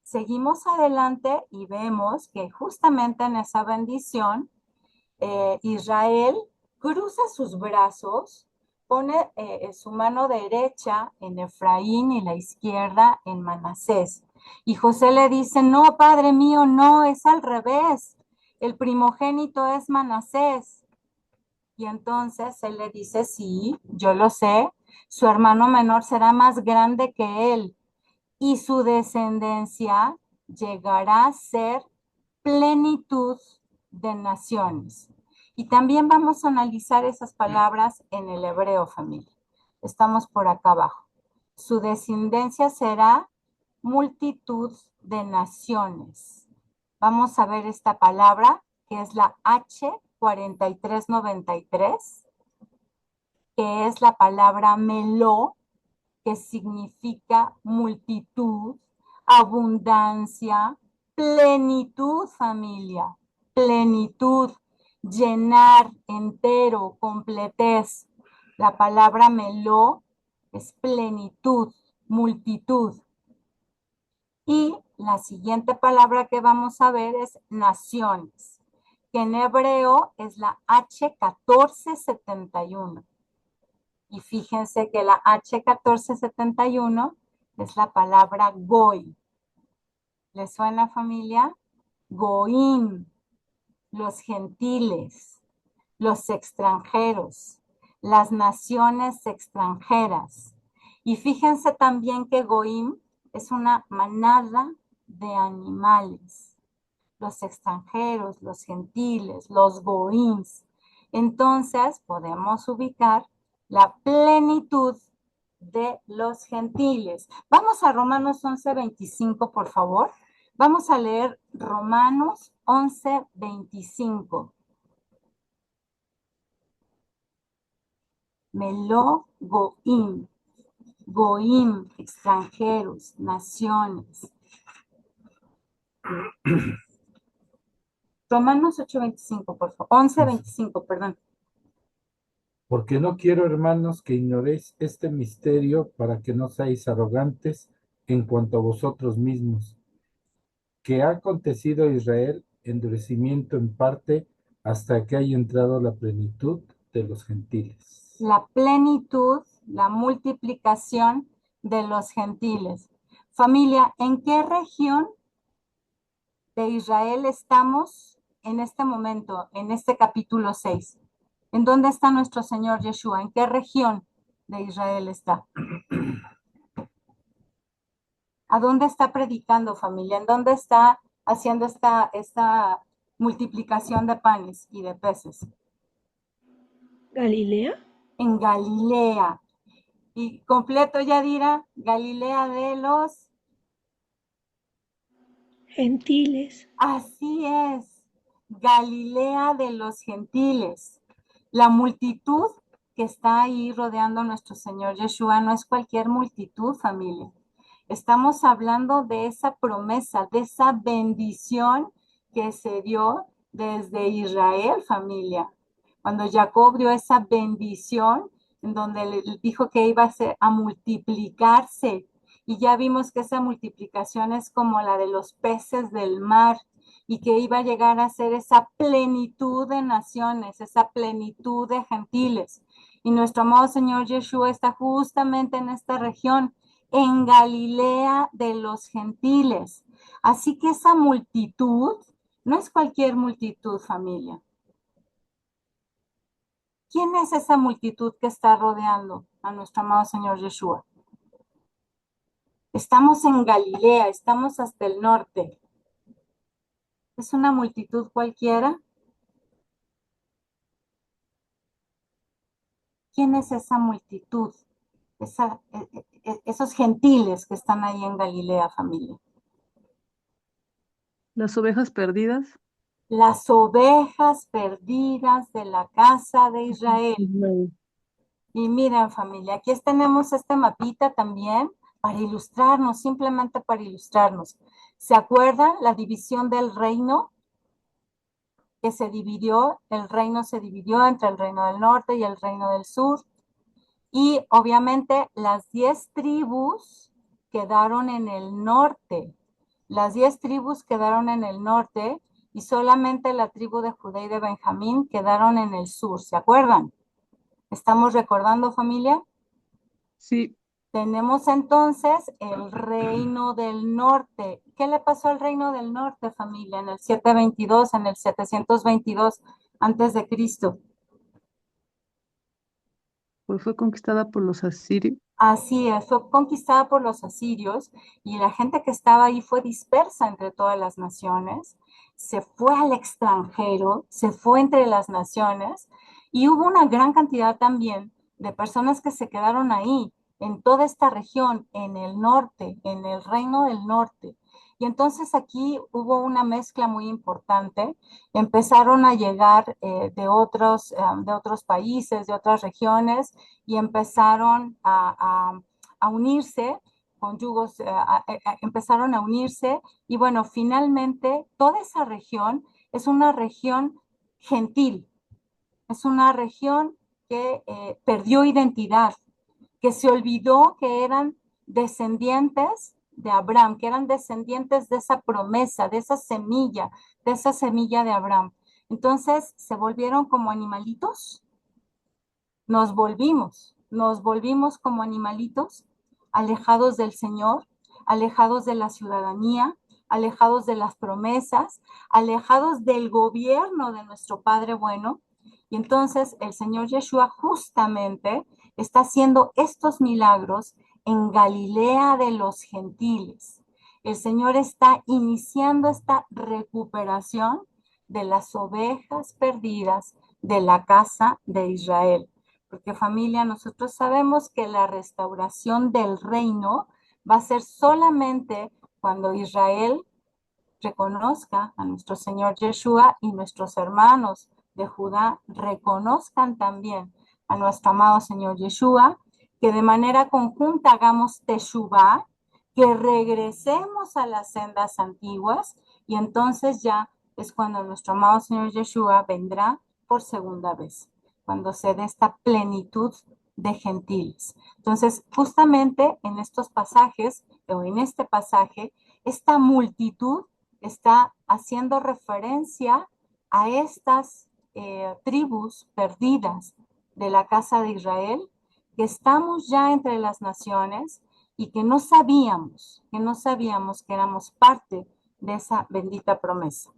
Seguimos adelante y vemos que justamente en esa bendición, Israel cruza sus brazos, pone su mano derecha en Efraín y la izquierda en Manasés. Y José le dice, no, padre mío, no, es al revés. El primogénito es Manasés. Y entonces él le dice, sí, yo lo sé, su hermano menor será más grande que él y su descendencia llegará a ser plenitud de naciones. Y también vamos a analizar esas palabras en el hebreo, familia. Estamos por acá abajo. Su descendencia será multitud de naciones. Vamos a ver esta palabra, que es la H4393, que es la palabra meló, que significa multitud, abundancia, plenitud, familia, plenitud, llenar, entero, completez. La palabra meló es plenitud, multitud. Y la siguiente palabra que vamos a ver es naciones, que en hebreo es la H1471. Y fíjense que la H1471 es la palabra goy. ¿Les suena, familia? Goim, los gentiles, los extranjeros, las naciones extranjeras. Y fíjense también que goim es una manada de animales. Los extranjeros, los gentiles, los goims. Entonces podemos ubicar la plenitud de los gentiles. Vamos a Romanos 11:25, por favor. Vamos a leer Romanos 11:25. Meló goim, extranjeros, naciones. Romanos 8:25, por favor. 11:25, perdón. Porque no quiero, hermanos, que ignoréis este misterio para que no seáis arrogantes en cuanto a vosotros mismos, que ha acontecido a Israel endurecimiento en parte hasta que haya entrado la plenitud de los gentiles. La plenitud, la multiplicación de los gentiles. Familia, ¿en qué región de Israel estamos en este momento, en este capítulo 6? ¿En dónde está nuestro Señor Yeshua? ¿En qué región de Israel está? ¿A dónde está predicando, familia? ¿En dónde está haciendo esta multiplicación de panes y de peces? ¿Galilea? En Galilea. Y completo, Yadira, Galilea de los... Gentiles. Así es, Galilea de los gentiles. La multitud que está ahí rodeando a nuestro Señor Yeshua no es cualquier multitud, familia. Estamos hablando de esa promesa, de esa bendición que se dio desde Israel, familia. Cuando Jacob dio esa bendición, en donde le dijo que iba a multiplicarse, y ya vimos que esa multiplicación es como la de los peces del mar, y que iba a llegar a ser esa plenitud de naciones, esa plenitud de gentiles. Y nuestro amado Señor Yeshua está justamente en esta región, en Galilea de los gentiles. Así que esa multitud no es cualquier multitud, familia. ¿Quién es esa multitud que está rodeando a nuestro amado Señor Yeshua? Estamos en Galilea, estamos hasta el norte. ¿Es una multitud cualquiera? ¿Quién es esa multitud? Esos gentiles que están ahí en Galilea, familia. Las ovejas perdidas. Las ovejas perdidas de la casa de Israel. Y miren, familia, aquí tenemos este mapita también para ilustrarnos, simplemente para ilustrarnos. ¿Se acuerdan la división del reino? Que se dividió, el reino se dividió entre el reino del norte y el reino del sur. Y obviamente las 10 tribus quedaron en el norte. Las 10 tribus quedaron en el norte y solamente la tribu de Judá y de Benjamín quedaron en el sur. ¿Se acuerdan? ¿Estamos recordando, familia? Sí. Tenemos entonces el reino del norte. ¿Qué le pasó al reino del norte, familia? En el 722, en el 722 antes de Cristo. Pues fue conquistada por los asirios. Así es, fue conquistada por los asirios y la gente que estaba ahí fue dispersa entre todas las naciones, se fue al extranjero, se fue entre las naciones y hubo una gran cantidad también de personas que se quedaron ahí, en toda esta región, en el norte, en el reino del norte. Y entonces aquí hubo una mezcla muy importante, empezaron a llegar de otros países, de otras regiones, y empezaron a unirse con yugos, empezaron a unirse y bueno, finalmente toda esa región es una región gentil, es una región que perdió identidad, que se olvidó que eran descendientes de Abraham, que eran descendientes de esa promesa, de esa semilla de Abraham. Entonces se volvieron como animalitos. Nos volvimos como animalitos, alejados del Señor, alejados de la ciudadanía, alejados de las promesas, alejados del gobierno de nuestro Padre bueno. Y entonces el Señor Yeshua justamente está haciendo estos milagros en Galilea de los gentiles. El Señor está iniciando esta recuperación de las ovejas perdidas de la casa de Israel. Porque familia, nosotros sabemos que la restauración del reino va a ser solamente cuando Israel reconozca a nuestro Señor Yeshua y nuestros hermanos de Judá reconozcan también a nuestro amado Señor Yeshua, que de manera conjunta hagamos teshuvá, que regresemos a las sendas antiguas y entonces ya es cuando nuestro amado Señor Yeshua vendrá por segunda vez, cuando se dé esta plenitud de gentiles. Entonces, justamente en estos pasajes, o en este pasaje, esta multitud está haciendo referencia a estas tribus perdidas de la casa de Israel, que estamos ya entre las naciones y que no sabíamos que éramos parte de esa bendita promesa.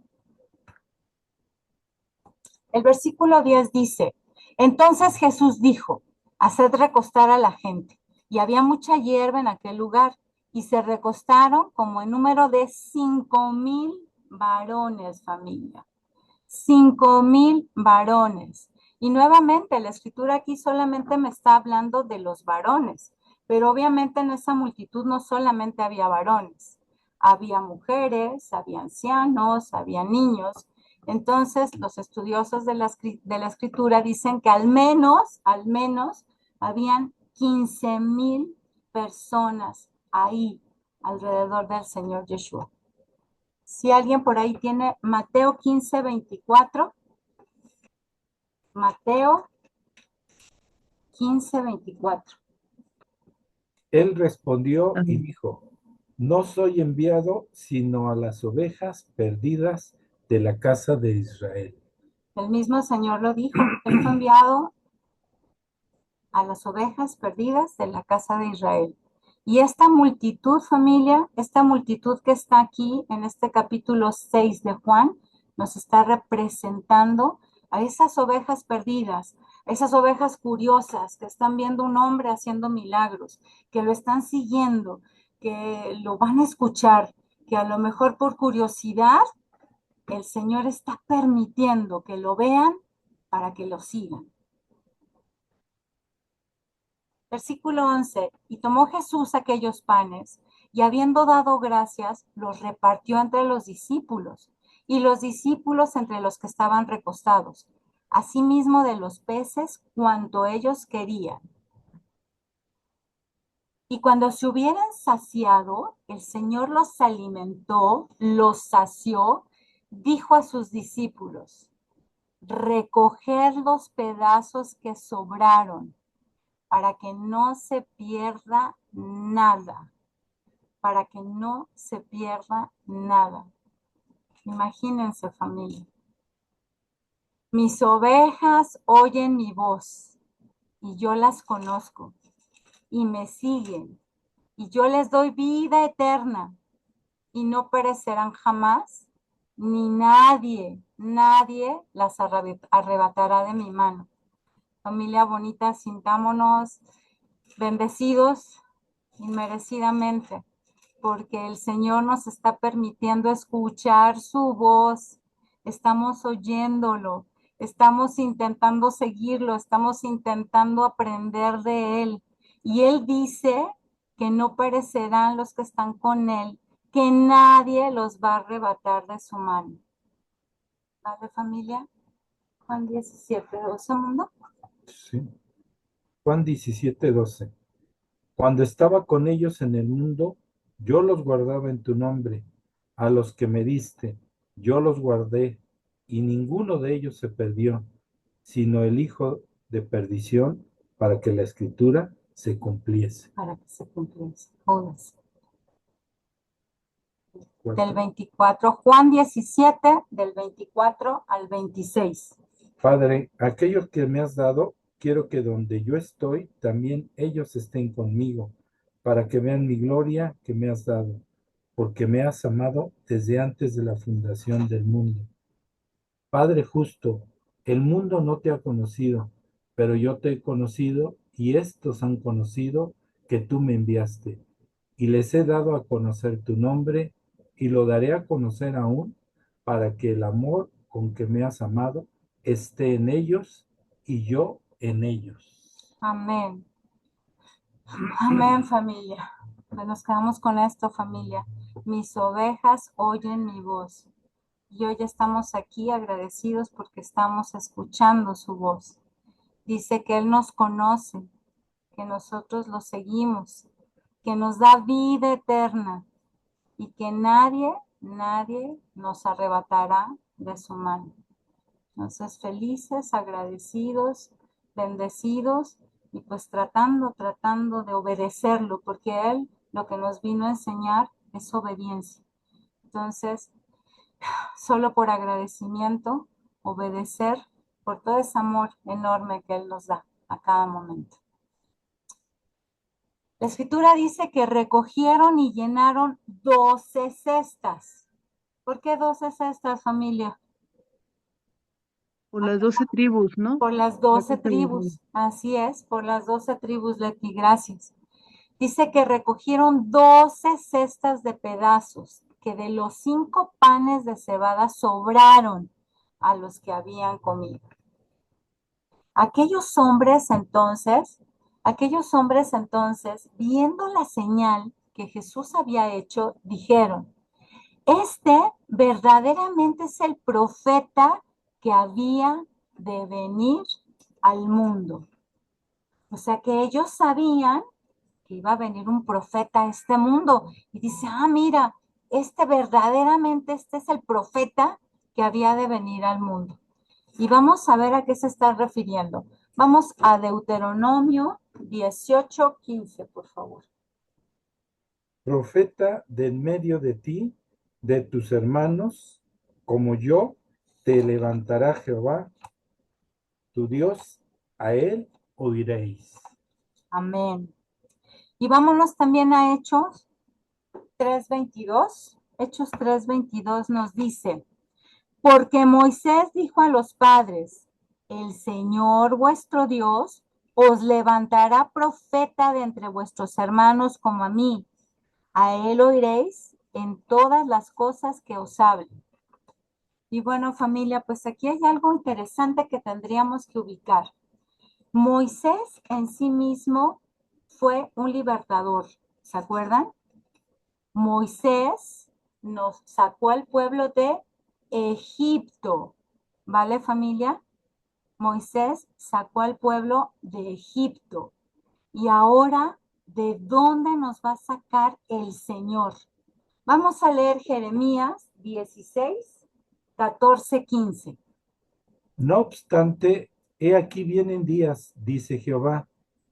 El versículo 10 dice, entonces Jesús dijo, haced recostar a la gente. Y había mucha hierba en aquel lugar, y se recostaron como en número de 5,000 varones, familia. 5,000 varones. Y nuevamente la escritura aquí solamente me está hablando de los varones, pero obviamente en esa multitud no solamente había varones, había mujeres, había ancianos, había niños. Entonces los estudiosos de la escritura dicen que al menos habían 15,000 personas ahí alrededor del Señor Yeshua. Si alguien por ahí tiene Mateo 15:24, Mateo 15:24. Él respondió y dijo, no soy enviado sino a las ovejas perdidas de la casa de Israel. El mismo Señor lo dijo, Él fue enviado a las ovejas perdidas de la casa de Israel. Y esta multitud, familia, esta multitud que está aquí en este capítulo 6 de Juan, nos está representando a esas ovejas perdidas, esas ovejas curiosas que están viendo un hombre haciendo milagros, que lo están siguiendo, que lo van a escuchar, que a lo mejor por curiosidad el Señor está permitiendo que lo vean para que lo sigan. Versículo 11, y tomó Jesús aquellos panes, y habiendo dado gracias, los repartió entre los discípulos, y los discípulos entre los que estaban recostados, asimismo de los peces, cuanto ellos querían. Y cuando se hubieran saciado, el Señor los alimentó, los sació, dijo a sus discípulos, recoged los pedazos que sobraron, para que no se pierda nada, para que no se pierda nada. Imagínense, familia. Mis ovejas oyen mi voz y yo las conozco y me siguen y yo les doy vida eterna y no perecerán jamás, ni nadie las arrebatará de mi mano. Familia bonita, sintámonos bendecidos inmerecidamente, porque el Señor nos está permitiendo escuchar su voz, estamos oyéndolo, estamos intentando seguirlo, estamos intentando aprender de Él. Y Él dice que no perecerán los que están con Él, que nadie los va a arrebatar de su mano. ¿Vale, familia? Juan 17:12, mundo. Sí. Juan 17:12. Cuando estaba con ellos en el mundo, yo los guardaba en tu nombre. A los que me diste, yo los guardé, y ninguno de ellos se perdió, sino el hijo de perdición, para que la escritura se cumpliese. Para que se cumpliese. Del 24, Juan 17, del 24 al 26. Padre, aquellos que me has dado, quiero que donde yo estoy, también ellos estén conmigo, para que vean mi gloria que me has dado, porque me has amado desde antes de la fundación del mundo. Padre justo, el mundo no te ha conocido, pero yo te he conocido y estos han conocido que tú me enviaste. Y les he dado a conocer tu nombre y lo daré a conocer aún para que el amor con que me has amado esté en ellos y yo en ellos. Amén. Amén, familia. Pues nos quedamos con esto, familia. Mis ovejas oyen mi voz. Y hoy estamos aquí agradecidos porque estamos escuchando su voz. Dice que Él nos conoce, que nosotros lo seguimos, que nos da vida eterna y que nadie nos arrebatará de su mano. Entonces, felices, agradecidos, bendecidos y pues tratando de obedecerlo, porque Él lo que nos vino a enseñar es obediencia. Entonces, solo por agradecimiento, obedecer por todo ese amor enorme que Él nos da a cada momento. La escritura dice que recogieron y llenaron 12 cestas. ¿Por qué 12 cestas, familia? Por las 12 tribus, ¿no? Por las 12 tribus, así es, por las 12 tribus, Leti, gracias. Dice que recogieron 12 cestas de pedazos, que de los 5 panes de cebada sobraron a los que habían comido. Aquellos hombres entonces, viendo la señal que Jesús había hecho, dijeron, este verdaderamente es el profeta que había de venir al mundo. O sea que ellos sabían que iba a venir un profeta a este mundo. Y dice, mira, verdaderamente este es el profeta que había de venir al mundo. Y vamos a ver a qué se está refiriendo. Vamos a Deuteronomio 18:15, por favor. Profeta de en medio de ti, de tus hermanos, como yo, te levantará Jehová, tu Dios, a él oiréis. Amén. Y vámonos también a Hechos 3:22. Hechos 3:22 nos dice, porque Moisés dijo a los padres, el Señor vuestro Dios os levantará profeta de entre vuestros hermanos como a mí. A él oiréis en todas las cosas que os hable. Y bueno, familia, pues aquí hay algo interesante que tendríamos que ubicar. Moisés en sí mismo fue un libertador, ¿se acuerdan? Moisés nos sacó al pueblo de Egipto, ¿vale, familia? Moisés sacó al pueblo de Egipto. Y ahora, ¿de dónde nos va a sacar el Señor? Vamos a leer Jeremías 16, 14, 15. No obstante, he aquí vienen días, dice Jehová,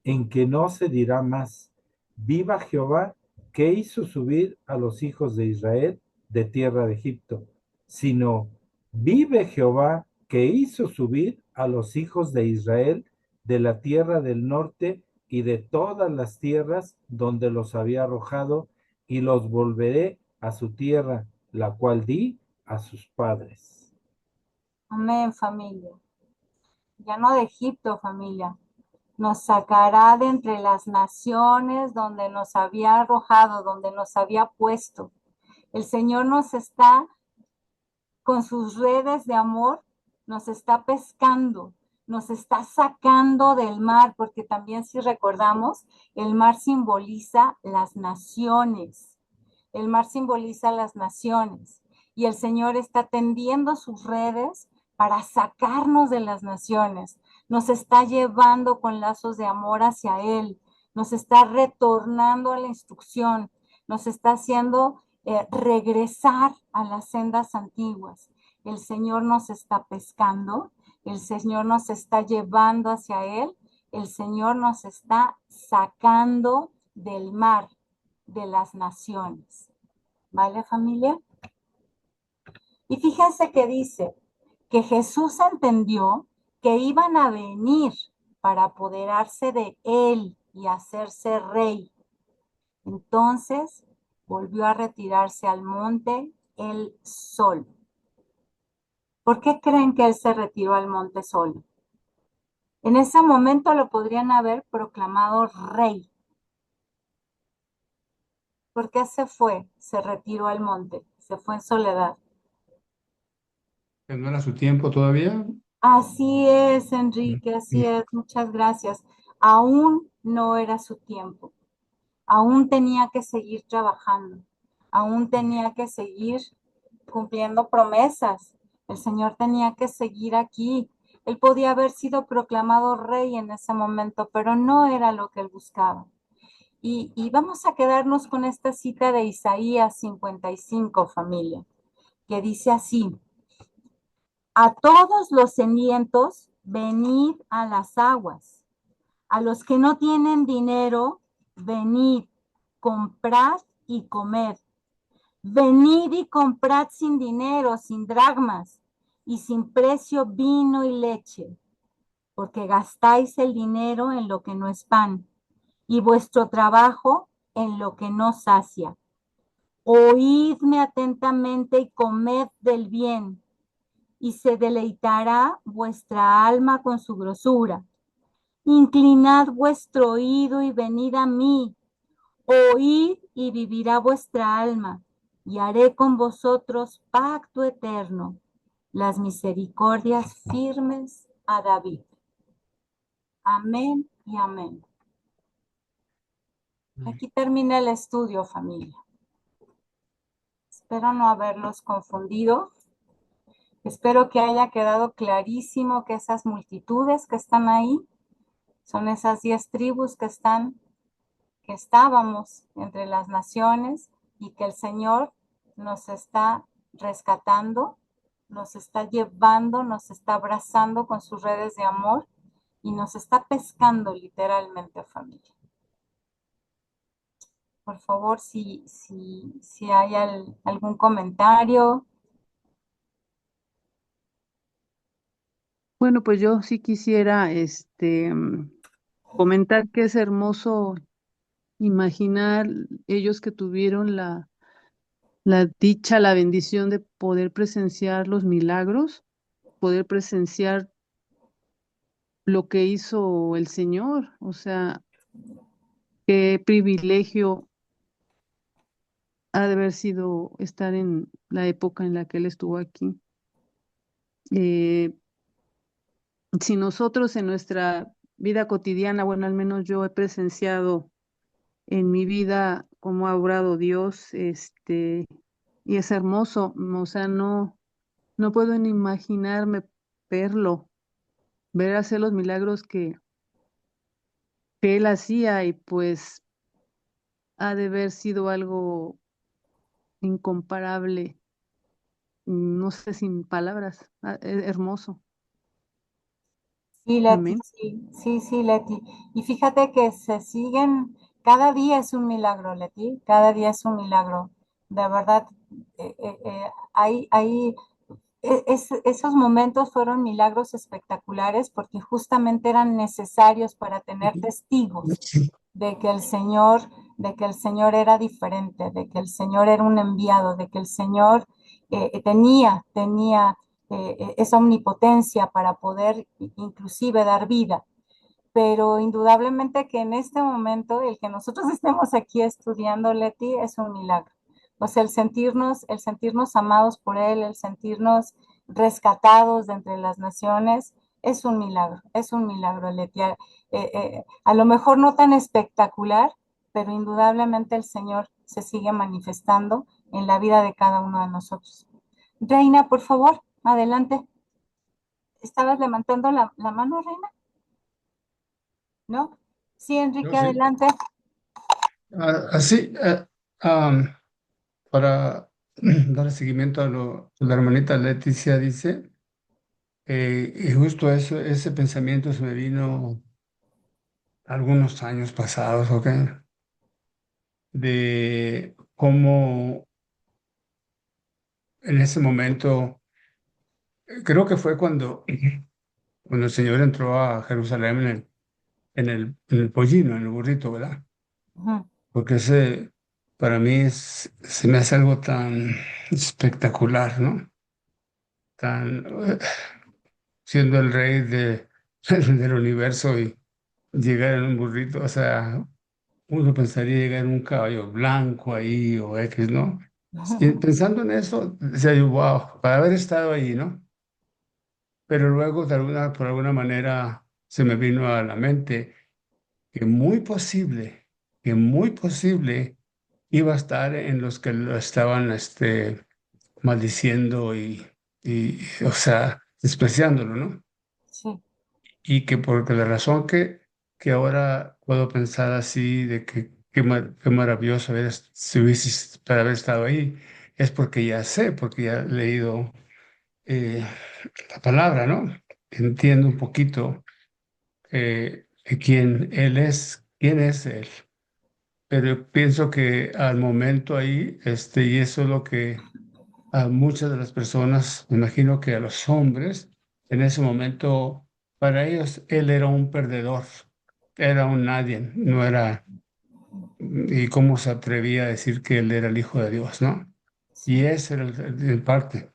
en que no se dirá más, viva Jehová, que hizo subir a los hijos de Israel de tierra de Egipto, sino, vive Jehová, que hizo subir a los hijos de Israel de la tierra del norte y de todas las tierras donde los había arrojado, y los volveré a su tierra, la cual di a sus padres. Amén, familia. Ya no de Egipto, familia. Nos sacará de entre las naciones donde nos había arrojado, donde nos había puesto. El Señor nos está, con sus redes de amor, nos está pescando, nos está sacando del mar, porque también si recordamos, el mar simboliza las naciones. El mar simboliza las naciones. Y el Señor está tendiendo sus redes para sacarnos de las naciones. Nos está llevando con lazos de amor hacia Él. Nos está retornando a la instrucción. Nos está haciendo regresar a las sendas antiguas. El Señor nos está pescando. El Señor nos está llevando hacia Él. El Señor nos está sacando del mar, de las naciones. ¿Vale, familia? Y fíjense que dice que Jesús entendió que iban a venir para apoderarse de él y hacerse rey. Entonces volvió a retirarse al monte él solo. ¿Por qué creen que él se retiró al monte solo? En ese momento lo podrían haber proclamado rey. ¿Por qué se fue? Se retiró al monte, se fue en soledad. ¿Que no era su tiempo todavía? Así es, Enrique, así es, muchas gracias. Aún no era su tiempo, aún tenía que seguir trabajando, aún tenía que seguir cumpliendo promesas. El Señor tenía que seguir aquí. Él podía haber sido proclamado rey en ese momento, pero no era lo que él buscaba. Y vamos a quedarnos con esta cita de Isaías 55, familia, que dice así: a todos los sedientos, venid a las aguas. A los que no tienen dinero, venid, comprad y comed. Venid y comprad sin dinero, sin dracmas, y sin precio vino y leche, porque gastáis el dinero en lo que no es pan, y vuestro trabajo en lo que no sacia. Oídme atentamente y comed del bien, y se deleitará vuestra alma con su grosura. Inclinad vuestro oído y venid a mí. Oíd y vivirá vuestra alma, y haré con vosotros pacto eterno, las misericordias firmes a David. Amén y amén. Aquí termina el estudio, familia. Espero no haberlos confundido. Espero que haya quedado clarísimo que esas multitudes que están ahí son esas 10 tribus que estábamos entre las naciones y que el Señor nos está rescatando, nos está llevando, nos está abrazando con sus redes de amor y nos está pescando literalmente, familia. Por favor, si hay algún comentario. Bueno, pues yo sí quisiera comentar que es hermoso imaginar ellos que tuvieron la dicha, la bendición de poder presenciar los milagros, poder presenciar lo que hizo el Señor. O sea, qué privilegio ha de haber sido estar en la época en la que Él estuvo aquí. Si nosotros en nuestra vida cotidiana, bueno, al menos yo he presenciado en mi vida cómo ha obrado Dios, y es hermoso. O sea, no puedo ni imaginarme verlo, ver hacer los milagros que Él hacía, y pues ha de haber sido algo incomparable, no sé, sin palabras, hermoso. Sí, Leti, Amén. sí, Leti. Y fíjate que se siguen, cada día es un milagro, Leti, cada día es un milagro. De verdad, esos momentos fueron milagros espectaculares porque justamente eran necesarios para tener testigos de que el Señor, de que el Señor era diferente, de que el Señor era un enviado, de que el Señor tenía esa omnipotencia para poder inclusive dar vida. Pero indudablemente que en este momento el que nosotros estemos aquí estudiando, Leti, es un milagro. O sea, el sentirnos amados por Él, el sentirnos rescatados de entre las naciones, es un milagro, Leti. A lo mejor no tan espectacular, pero indudablemente el Señor se sigue manifestando en la vida de cada uno de nosotros. Reina, por favor, adelante. ¿Estabas levantando la mano, Reina? ¿No? Sí, Enrique, Yo sí. adelante. Así, para dar seguimiento a lo que la hermanita Leticia dice, y justo eso, ese pensamiento se me vino algunos años pasados, ¿ok? De cómo en ese momento, creo que fue cuando el Señor entró a Jerusalén en el pollino, en el burrito, ¿verdad? Ujú. Porque ese para mí se me hace algo tan espectacular, ¿no? Tan, siendo el rey del universo y llegar en un burrito, o sea, uno pensaría llegar en un caballo blanco ahí o X, ¿no? Y pensando en eso, decía yo, wow, para haber estado ahí, ¿no? Pero luego, por alguna manera, se me vino a la mente que muy posible iba a estar en los que lo estaban maldiciendo o sea, despreciándolo, ¿no? Sí. Y que porque la razón que ahora puedo pensar así, de que qué maravilloso si hubieses para haber estado ahí. Es porque ya sé, porque ya he leído eh, la palabra, ¿no? Entiendo un poquito quién Él es, quién es Él. Pero pienso que al momento ahí, y eso es lo que a muchas de las personas, me imagino que a los hombres, en ese momento, para ellos Él era un perdedor, era un nadie, no era, y cómo se atrevía a decir que Él era el Hijo de Dios, ¿no? Y ese era en parte,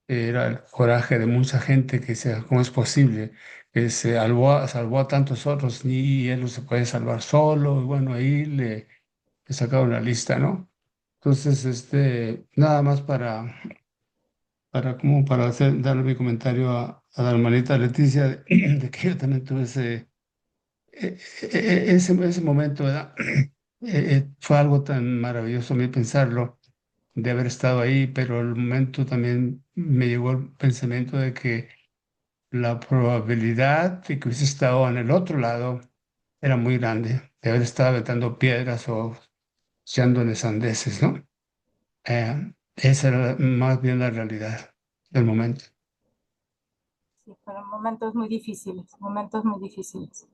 era el coraje de mucha gente que decía, ¿cómo es posible? Que salvó a tantos otros y Él no se puede salvar solo, y bueno, ahí le sacaron la lista, ¿no? Entonces, nada más como para darle mi comentario a la hermanita Leticia, de que yo también tuve ese momento, ¿verdad? Fue algo tan maravilloso a mí pensarlo, de haber estado ahí, pero el momento también me llegó el pensamiento de que la probabilidad de que hubiese estado en el otro lado era muy grande, de haber estado aventando piedras o echando en sandeces, ¿no? Esa era más bien la realidad del momento. Sí, fueron momentos muy difíciles, momentos muy difíciles.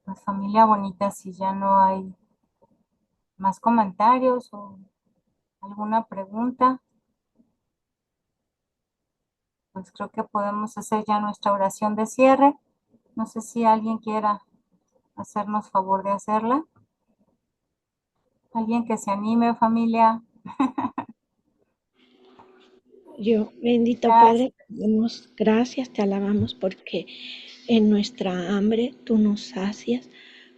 Pues familia bonita, si ya no hay más comentarios o alguna pregunta, pues creo que podemos hacer ya nuestra oración de cierre. No sé si alguien quiera hacernos favor de hacerla. Alguien que se anime, familia. Yo, bendito Gracias. Padre, te damos gracias, te alabamos porque en nuestra hambre tú nos sacias,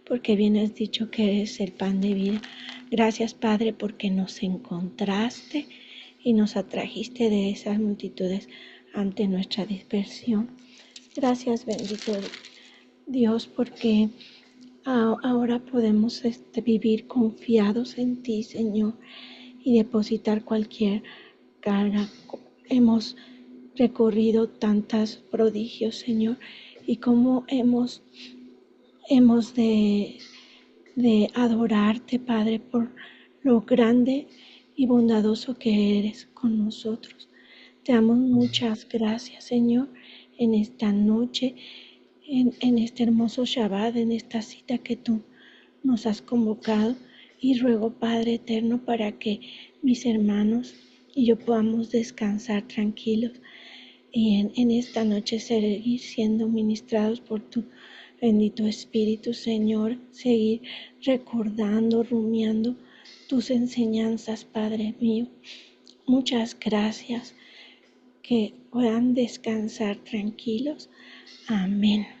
porque bien has dicho que eres el pan de vida. Gracias, Padre, porque nos encontraste y nos atrajiste de esas multitudes ante nuestra dispersión. Gracias, bendito Dios, porque ahora podemos vivir confiados en ti, Señor, y depositar cualquier carga. Hemos recorrido tantos prodigios, Señor, y cómo hemos de adorarte, Padre, por lo grande y bondadoso que eres con nosotros. Te damos muchas gracias, Señor, en esta noche, en este hermoso Shabbat, en esta cita que tú nos has convocado. Y ruego, Padre eterno, para que mis hermanos y yo podamos descansar tranquilos y en esta noche seguir siendo ministrados por tu bendito Espíritu, Señor, seguir recordando, rumiando tus enseñanzas, Padre mío. Muchas gracias, que puedan descansar tranquilos. Amén.